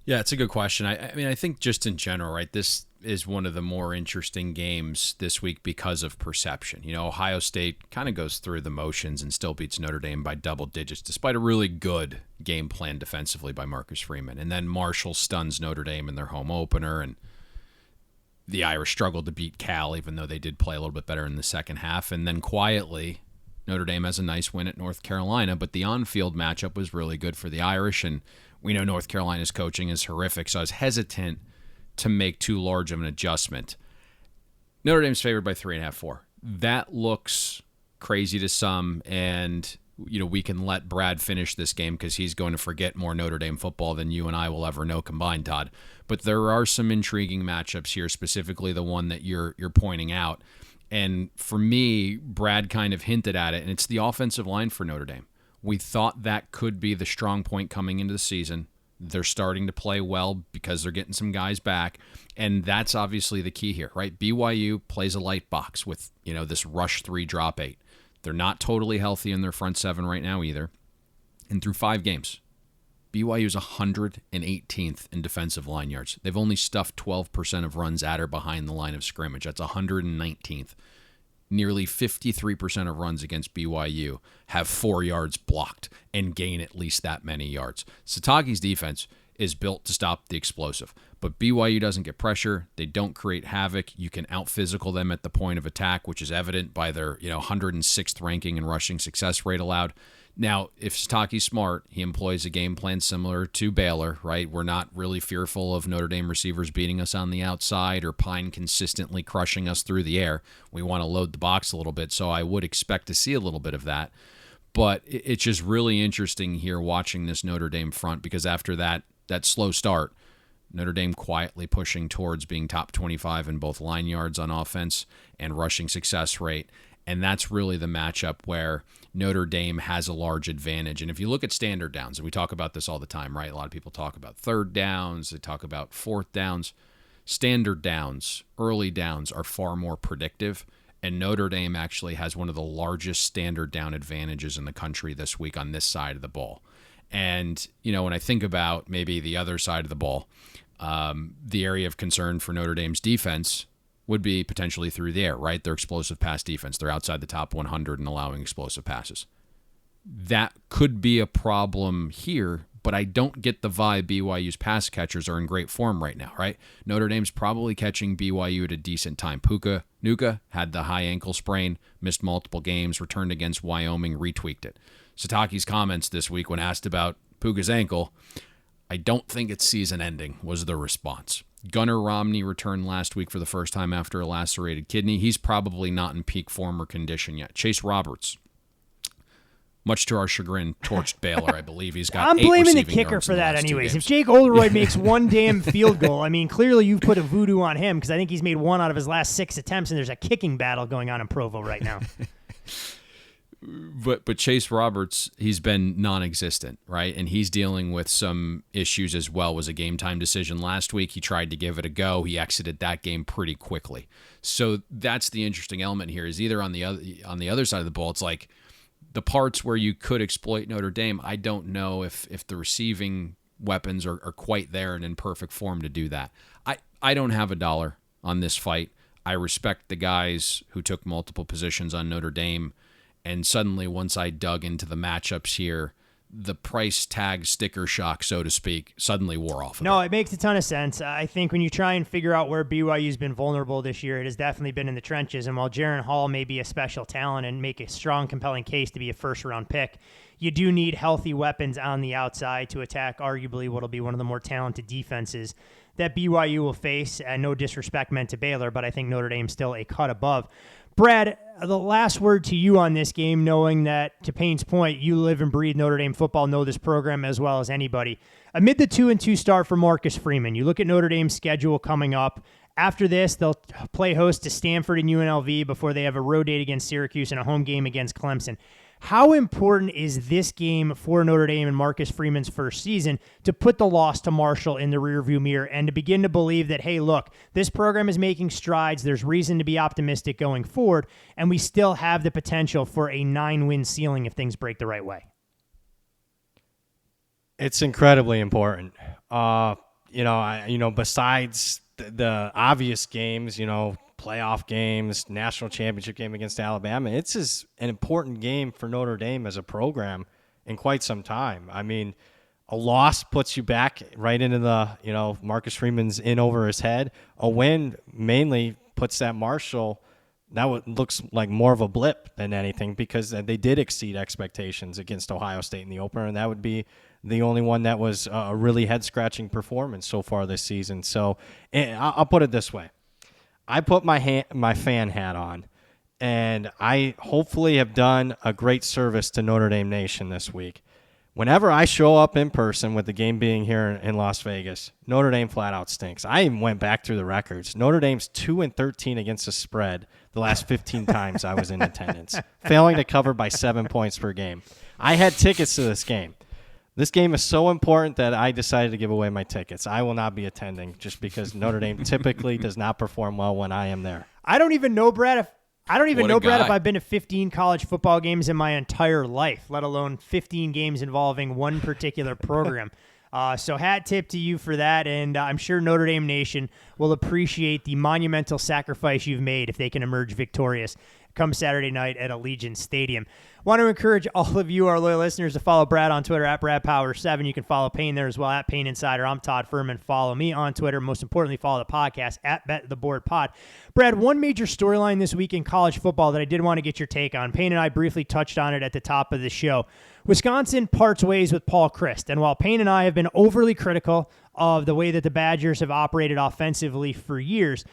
Yeah, it's a good question. I think just in general, right, this is one of the more interesting games this week because of perception. Ohio State kind of goes through the motions and still beats Notre Dame by double digits, despite a really good game plan defensively by Marcus Freeman. And then Marshall stuns Notre Dame in their home opener, and the Irish struggled to beat Cal, even though they did play a little bit better in the second half. And then quietly, Notre Dame has a nice win at North Carolina, but the on-field matchup was really good for the Irish, and we know North Carolina's coaching is horrific, so I was hesitant to make too large of an adjustment. Notre Dame's favored by 3.5, 4. That looks crazy to some, and we can let Brad finish this game because he's going to forget more Notre Dame football than you and I will ever know combined, Todd. But there are some intriguing matchups here, specifically the one that you're pointing out. And for me, Brad kind of hinted at it, and it's the offensive line for Notre Dame. We thought that could be the strong point coming into the season. They're starting to play well because they're getting some guys back, and that's obviously the key here, right? BYU plays a light box with, this rush 3, drop 8. They're not totally healthy in their front 7 right now either. And through 5 games, BYU is 118th in defensive line yards. They've only stuffed 12% of runs at or behind the line of scrimmage. That's 119th. Nearly 53% of runs against BYU have 4 yards blocked and gain at least that many yards. Satake's defense is built to stop the explosive, but BYU doesn't get pressure. They don't create havoc. You can out-physical them at the point of attack, which is evident by their 106th ranking in rushing success rate allowed. Now, if Satake's smart, he employs a game plan similar to Baylor, right? We're not really fearful of Notre Dame receivers beating us on the outside or Payne consistently crushing us through the air. We want to load the box a little bit, so I would expect to see a little bit of that. But it's just really interesting here watching this Notre Dame front, because after that slow start, Notre Dame quietly pushing towards being top 25 in both line yards on offense and rushing success rate. And that's really the matchup where Notre Dame has a large advantage. And if you look at standard downs, and we talk about this all the time, right? A lot of people talk about third downs. They talk about fourth downs. Standard downs, early downs are far more predictive. And Notre Dame actually has one of the largest standard down advantages in the country this week on this side of the ball. And, when I think about maybe the other side of the ball, the area of concern for Notre Dame's defense would be potentially through the air, right? Their explosive pass defense. They're outside the top 100 in allowing explosive passes. That could be a problem here, but I don't get the vibe BYU's pass catchers are in great form right now, right? Notre Dame's probably catching BYU at a decent time. Puka Nuka had the high ankle sprain, missed multiple games, returned against Wyoming, retweaked it. Satake's comments this week when asked about Puka's ankle, I don't think it's season ending, was the response. Gunnar Romney returned last week for the first time after a lacerated kidney. He's probably not in peak form or condition yet. Chase Roberts, much to our chagrin, torched Baylor, I believe. He's got I'm 8 blaming the receiving kicker yards for in the that last 2 anyways. games. If Jake Oldroyd makes one damn field goal, clearly you've put a voodoo on him, because I think he's made 1 out of his last 6 attempts, and there's a kicking battle going on in Provo right now. But Chase Roberts, he's been non-existent, right? And he's dealing with some issues as well. It was a game-time decision last week. He tried to give it a go. He exited that game pretty quickly. So that's the interesting element here, is either on the other side of the ball, it's like the parts where you could exploit Notre Dame, I don't know if the receiving weapons are quite there and in perfect form to do that. I don't have a dollar on this fight. I respect the guys who took multiple positions on Notre Dame. And suddenly, once I dug into the matchups here, the price tag sticker shock, so to speak, suddenly wore off. No, it makes a ton of sense. I think when you try and figure out where BYU's been vulnerable this year, it has definitely been in the trenches. And while Jaron Hall may be a special talent and make a strong, compelling case to be a first-round pick, you do need healthy weapons on the outside to attack arguably what will be one of the more talented defenses that BYU will face. And no disrespect meant to Baylor, but I think Notre Dame's still a cut above. Brad, the last word to you on this game, knowing that, to Payne's point, you live and breathe Notre Dame football, know this program as well as anybody. Amid the 2-2 start for Marcus Freeman, you look at Notre Dame's schedule coming up. After this, they'll play host to Stanford and UNLV before they have a road date against Syracuse and a home game against Clemson. How important is this game for Notre Dame and Marcus Freeman's first season to put the loss to Marshall in the rearview mirror and to begin to believe that, hey, look, this program is making strides, there's reason to be optimistic going forward, and we still have the potential for a 9-win ceiling if things break the right way? It's incredibly important. Besides the obvious games, playoff games, national championship game against Alabama, it's an important game for Notre Dame as a program in quite some time. A loss puts you back right into the, Marcus Freeman's in over his head. A win mainly puts that Marshall, looks like more of a blip than anything, because they did exceed expectations against Ohio State in the opener, and that would be the only one that was a really head-scratching performance so far this season. So I'll put it this way. I put my fan hat on, and I hopefully have done a great service to Notre Dame Nation this week. Whenever I show up in person, with the game being here in Las Vegas, Notre Dame flat out stinks. I even went back through the records. Notre Dame's 2-13 against the spread the last 15 times I was in attendance, failing to cover by 7 points per game. I had tickets to this game. This game is so important that I decided to give away my tickets. I will not be attending just because Notre Dame typically does not perform well when I am there. I don't even know, Brad, if guy. I've been to 15 college football games in my entire life, let alone 15 games involving one particular program. So hat tip to you for that, and I'm sure Notre Dame Nation will appreciate the monumental sacrifice you've made if they can emerge victorious come Saturday night at Allegiant Stadium. Want to encourage all of you, our loyal listeners, to follow Brad on Twitter at BradPower7. You can follow Payne there as well at Payne Insider. I'm Todd Furman. Follow me on Twitter. Most importantly, follow the podcast at Bet the Board Pod. Brad, one major storyline this week in college football that I did want to get your take on. Payne and I briefly touched on it at the top of the show. Wisconsin parts ways with Paul Chryst. And while Payne and I have been overly critical of the way that the Badgers have operated offensively for years,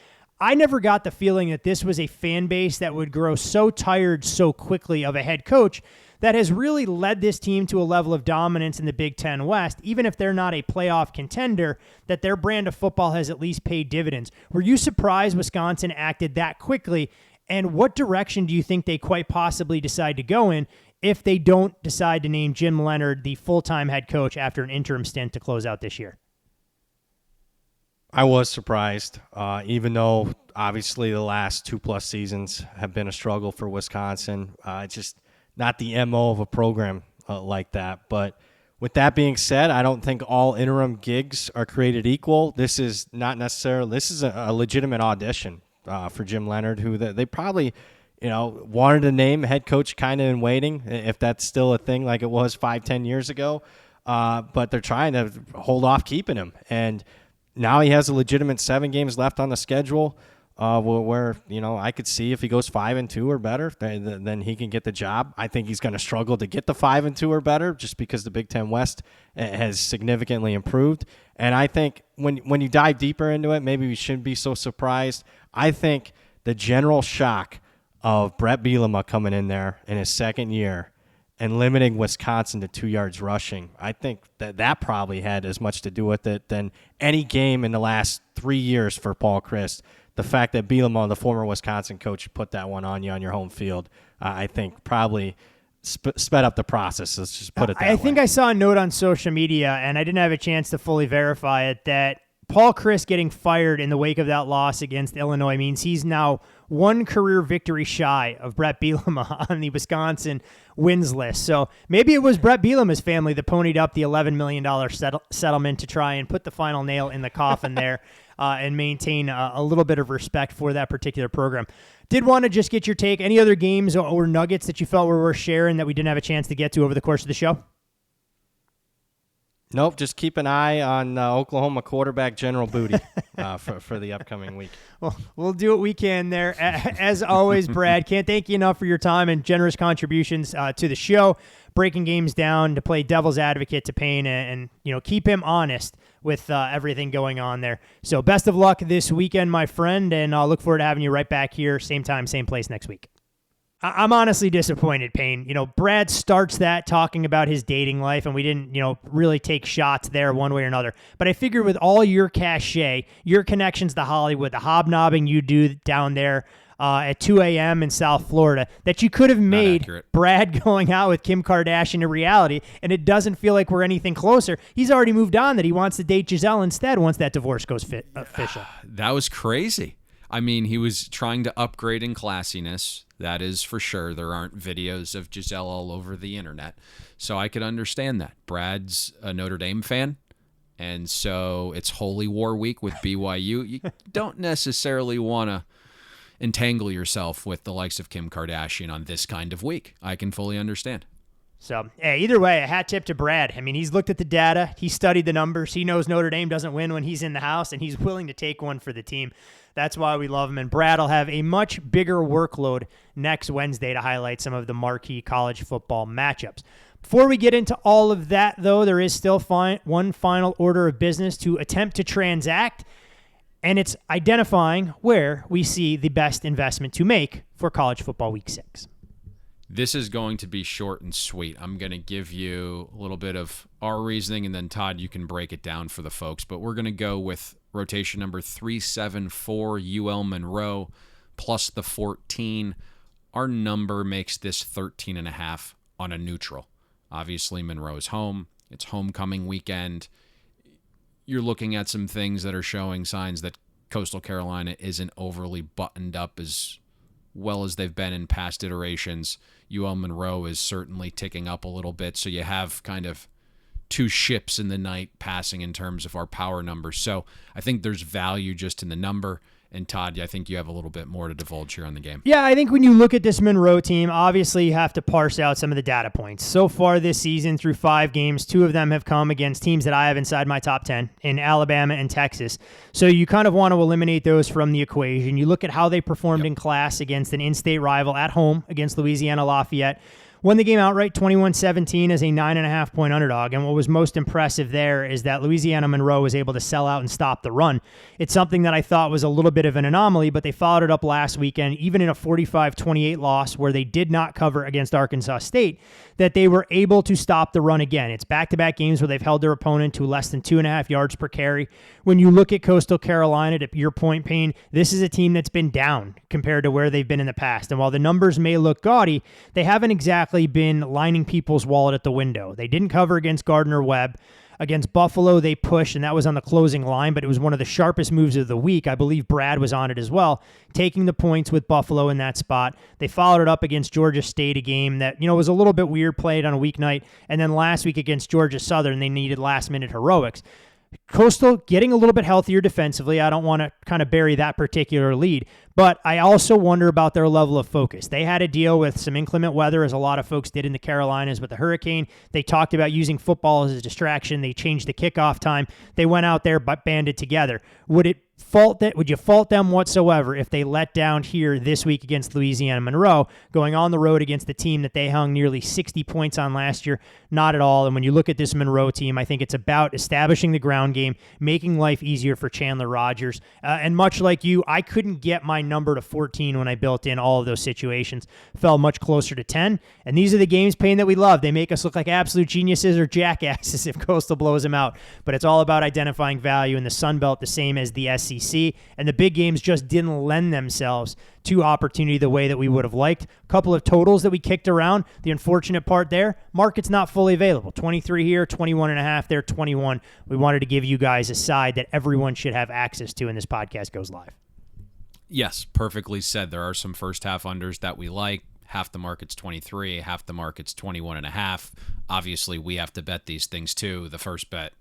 I never got the feeling that this was a fan base that would grow so tired so quickly of a head coach that has really led this team to a level of dominance in the Big Ten West, even if they're not a playoff contender, that their brand of football has at least paid dividends. Were you surprised Wisconsin acted that quickly? And what direction do you think they quite possibly decide to go in if they don't decide to name Jim Leonhard the full-time head coach after an interim stint to close out this year? I was surprised, even though obviously the last 2+ seasons have been a struggle for Wisconsin. It's just not the MO of a program like that. But with that being said, I don't think all interim gigs are created equal. This is not necessarily – this is a legitimate audition for Jim Leonhard, who they probably – wanted to name head coach kind of in waiting, if that's still a thing like it was 5-10 years ago. But they're trying to hold off keeping him. And now he has a legitimate 7 games left on the schedule where I could see if he goes 5-2 or better, then he can get the job. I think he's going to struggle to get the 5-2 or better just because the Big Ten West has significantly improved. And I think when you dive deeper into it, maybe we shouldn't be so surprised. I think the general shock of Brett Bielema coming in there in his second year and limiting Wisconsin to 2 yards rushing, I think that probably had as much to do with it than any game in the last 3 years for Paul Chryst. The fact that Bielema, the former Wisconsin coach, put that one on you on your home field, I think probably sped up the process. Let's just put it that way. I think I saw a note on social media, and I didn't have a chance to fully verify it, that Paul Chryst getting fired in the wake of that loss against Illinois means he's now one career victory shy of Brett Bielema on the Wisconsin wins list. So maybe it was Brett Bielema's family that ponied up the $11 million settlement to try and put the final nail in the coffin there and maintain a little bit of respect for that particular program. Did want to just get your take. Any other games or nuggets that you felt were worth sharing that we didn't have a chance to get to over the course of the show? Nope, just keep an eye on Oklahoma quarterback General Booty for the upcoming week. Well, we'll do what we can there. As always, Brad, can't thank you enough for your time and generous contributions to the show, breaking games down to play devil's advocate to Payne and keep him honest with everything going on there. So best of luck this weekend, my friend, and I'll look forward to having you right back here, same time, same place next week. I'm honestly disappointed, Payne. Brad starts that talking about his dating life, and we didn't, really take shots there one way or another. But I figured with all your cachet, your connections to Hollywood, the hobnobbing you do down there at 2 a.m. in South Florida, that you could have made Brad going out with Kim Kardashian a reality, and it doesn't feel like we're anything closer. He's already moved on that he wants to date Giselle instead once that divorce goes official. That was crazy. I mean, he was trying to upgrade in classiness. That is for sure. There aren't videos of Giselle all over the internet. So I could understand that. Brad's a Notre Dame fan, and so it's Holy War Week with BYU. You don't necessarily want to entangle yourself with the likes of Kim Kardashian on this kind of week. I can fully understand. So, either way, a hat tip to Brad. I mean, he's looked at the data. He studied the numbers. He knows Notre Dame doesn't win when he's in the house, and he's willing to take one for the team. That's why we love him. And Brad will have a much bigger workload next Wednesday to highlight some of the marquee college football matchups. Before we get into all of that, though, there is still one final order of business to attempt to transact, and it's identifying where we see the best investment to make for college football week 6. This is going to be short and sweet. I'm going to give you a little bit of our reasoning, and then, Todd, you can break it down for the folks. But we're going to go with rotation number 374, UL Monroe, plus the 14. Our number makes this 13.5 on a neutral. Obviously, Monroe's home. It's homecoming weekend. You're looking at some things that are showing signs that Coastal Carolina isn't overly buttoned up as well as they've been in past iterations. UL Monroe is certainly ticking up a little bit, so you have kind of two ships in the night passing in terms of our power numbers. So I think there's value just in the number. And Todd, I think you have a little bit more to divulge here on the game. Yeah, I think when you look at this Monroe team, obviously you have to parse out some of the data points. So far this season, through 5 games, 2 of them have come against teams that I have inside my top 10 in Alabama and Texas. So you kind of want to eliminate those from the equation. You look at how they performed in class against an in-state rival at home against Louisiana Lafayette. Won the game outright 21-17 as a 9.5-point underdog. And what was most impressive there is that Louisiana Monroe was able to sell out and stop the run. It's something that I thought was a little bit of an anomaly, but they followed it up last weekend, even in a 45-28 loss where they did not cover against Arkansas State, that they were able to stop the run again. It's back-to-back games where they've held their opponent to less than 2.5 yards per carry. When you look at Coastal Carolina, to your point, Payne, this is a team that's been down compared to where they've been in the past. And while the numbers may look gaudy, they haven't exactly been lining people's wallet at the window. They didn't cover against Gardner-Webb. Against Buffalo, they pushed, and that was on the closing line, but it was one of the sharpest moves of the week. I believe Brad was on it as well, taking the points with Buffalo in that spot. They followed it up against Georgia State, a game that, was a little bit weird, played on a weeknight, and then last week against Georgia Southern, they needed last-minute heroics. Coastal getting a little bit healthier defensively. I don't want to kind of bury that particular lead, but I also wonder about their level of focus. They had to deal with some inclement weather, as a lot of folks did in the Carolinas with the hurricane. They talked about using football as a distraction. They changed the kickoff time. They went out there but banded together. Would you fault them whatsoever if they let down here this week against Louisiana Monroe, going on the road against the team that they hung nearly 60 points on last year? Not at all. And when you look at this Monroe team, I think it's about establishing the ground game, making life easier for Chandler Rogers. And much like you, I couldn't get my number to 14 when I built in all of those situations. Fell much closer to 10. And these are the games, Payne, that we love. They make us look like absolute geniuses or jackasses if Coastal blows them out. But it's all about identifying value in the Sun Belt, the same as the SEC. And the big games just didn't lend themselves to opportunity the way that we would have liked. A couple of totals that we kicked around. The unfortunate part there, market's not fully available. 23 here, 21.5 there, 21. We wanted to give you guys a side that everyone should have access to when this podcast goes live. Yes, perfectly said. There are some first half unders that we like. Half the market's 23, half the market's 21.5. Obviously, we have to bet these things too. The first bet,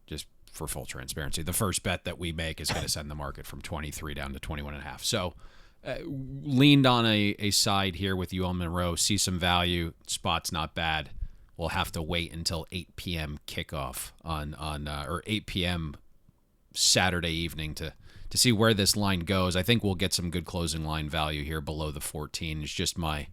just for full transparency, the first bet that we make is going to send the market from 23 down to 21.5. So leaned on a side here with UL Monroe, see some value. Spot's not bad. We'll have to wait until 8 p.m. kickoff or 8 p.m. Saturday evening to see where this line goes. I think we'll get some good closing line value here below the 14. It's just my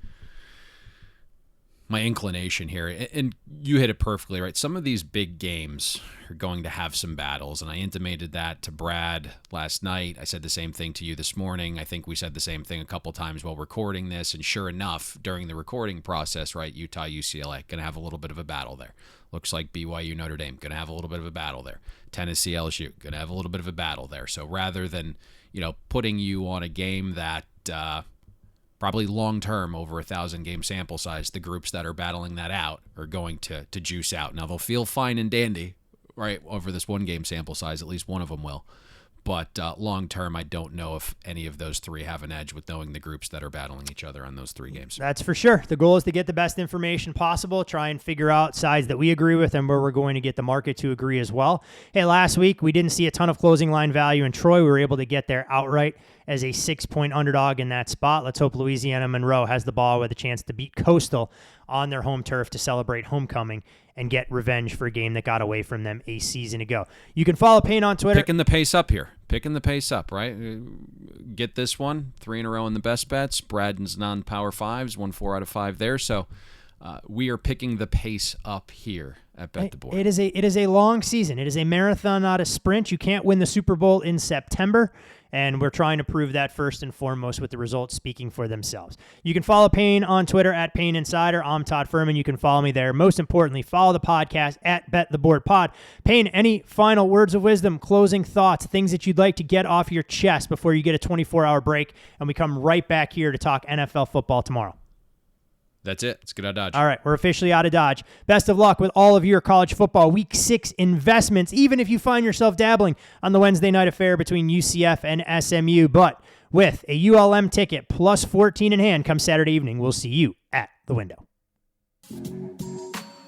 inclination here. And you hit it perfectly, right? Some of these big games are going to have some battles, and I intimated that to Brad last night. I said the same thing to you this morning. I think we said the same thing a couple times while recording this, and sure enough, during the recording process, right, Utah, UCLA, going to have a little bit of a battle there. Looks like BYU, Notre Dame, going to have a little bit of a battle there. Tennessee, LSU, going to have a little bit of a battle there. So rather than, putting you on a game that probably long-term, over 1,000-game sample size, the groups that are battling that out are going to juice out. Now, they'll feel fine and dandy, right, over this one-game sample size. At least one of them will. But long-term, I don't know if any of those three have an edge with knowing the groups that are battling each other on those 3 games. That's for sure. The goal is to get the best information possible, try and figure out sides that we agree with and where we're going to get the market to agree as well. Hey, last week, we didn't see a ton of closing line value in Troy. We were able to get there outright as a 6-point underdog in that spot. Let's hope Louisiana Monroe has the ball with a chance to beat Coastal on their home turf to celebrate homecoming and get revenge for a game that got away from them a season ago. You can follow Payne on Twitter. Picking the pace up here. Picking the pace up, right? Get this one, 3 in a row in the best bets. Braden's non-power 5s, won 4 out of 5 there. So we are picking the pace up here at Bet the Board. It is a long season. It is a marathon, not a sprint. You can't win the Super Bowl in September and we're trying to prove that first and foremost with the results speaking for themselves. You can follow Payne on Twitter at Payne Insider. I'm Todd Furman. You can follow me there. Most importantly, follow the podcast at Bet the Board Pod. Payne, any final words of wisdom, closing thoughts, things that you'd like to get off your chest before you get a 24-hour break and we come right back here to talk NFL football tomorrow? That's it. Let's get out of Dodge. All right, we're officially out of Dodge. Best of luck with all of your college football Week 6 investments, even if you find yourself dabbling on the Wednesday night affair between UCF and SMU. But with a ULM ticket plus 14 in hand come Saturday evening, we'll see you at the window.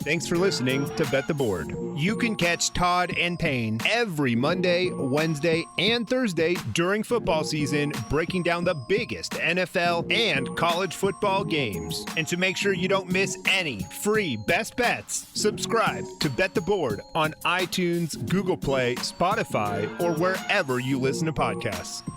Thanks for listening to Bet the Board. You can catch Todd and Payne every Monday, Wednesday, and Thursday during football season, breaking down the biggest NFL and college football games. And to make sure you don't miss any free best bets, subscribe to Bet the Board on iTunes, Google Play, Spotify, or wherever you listen to podcasts.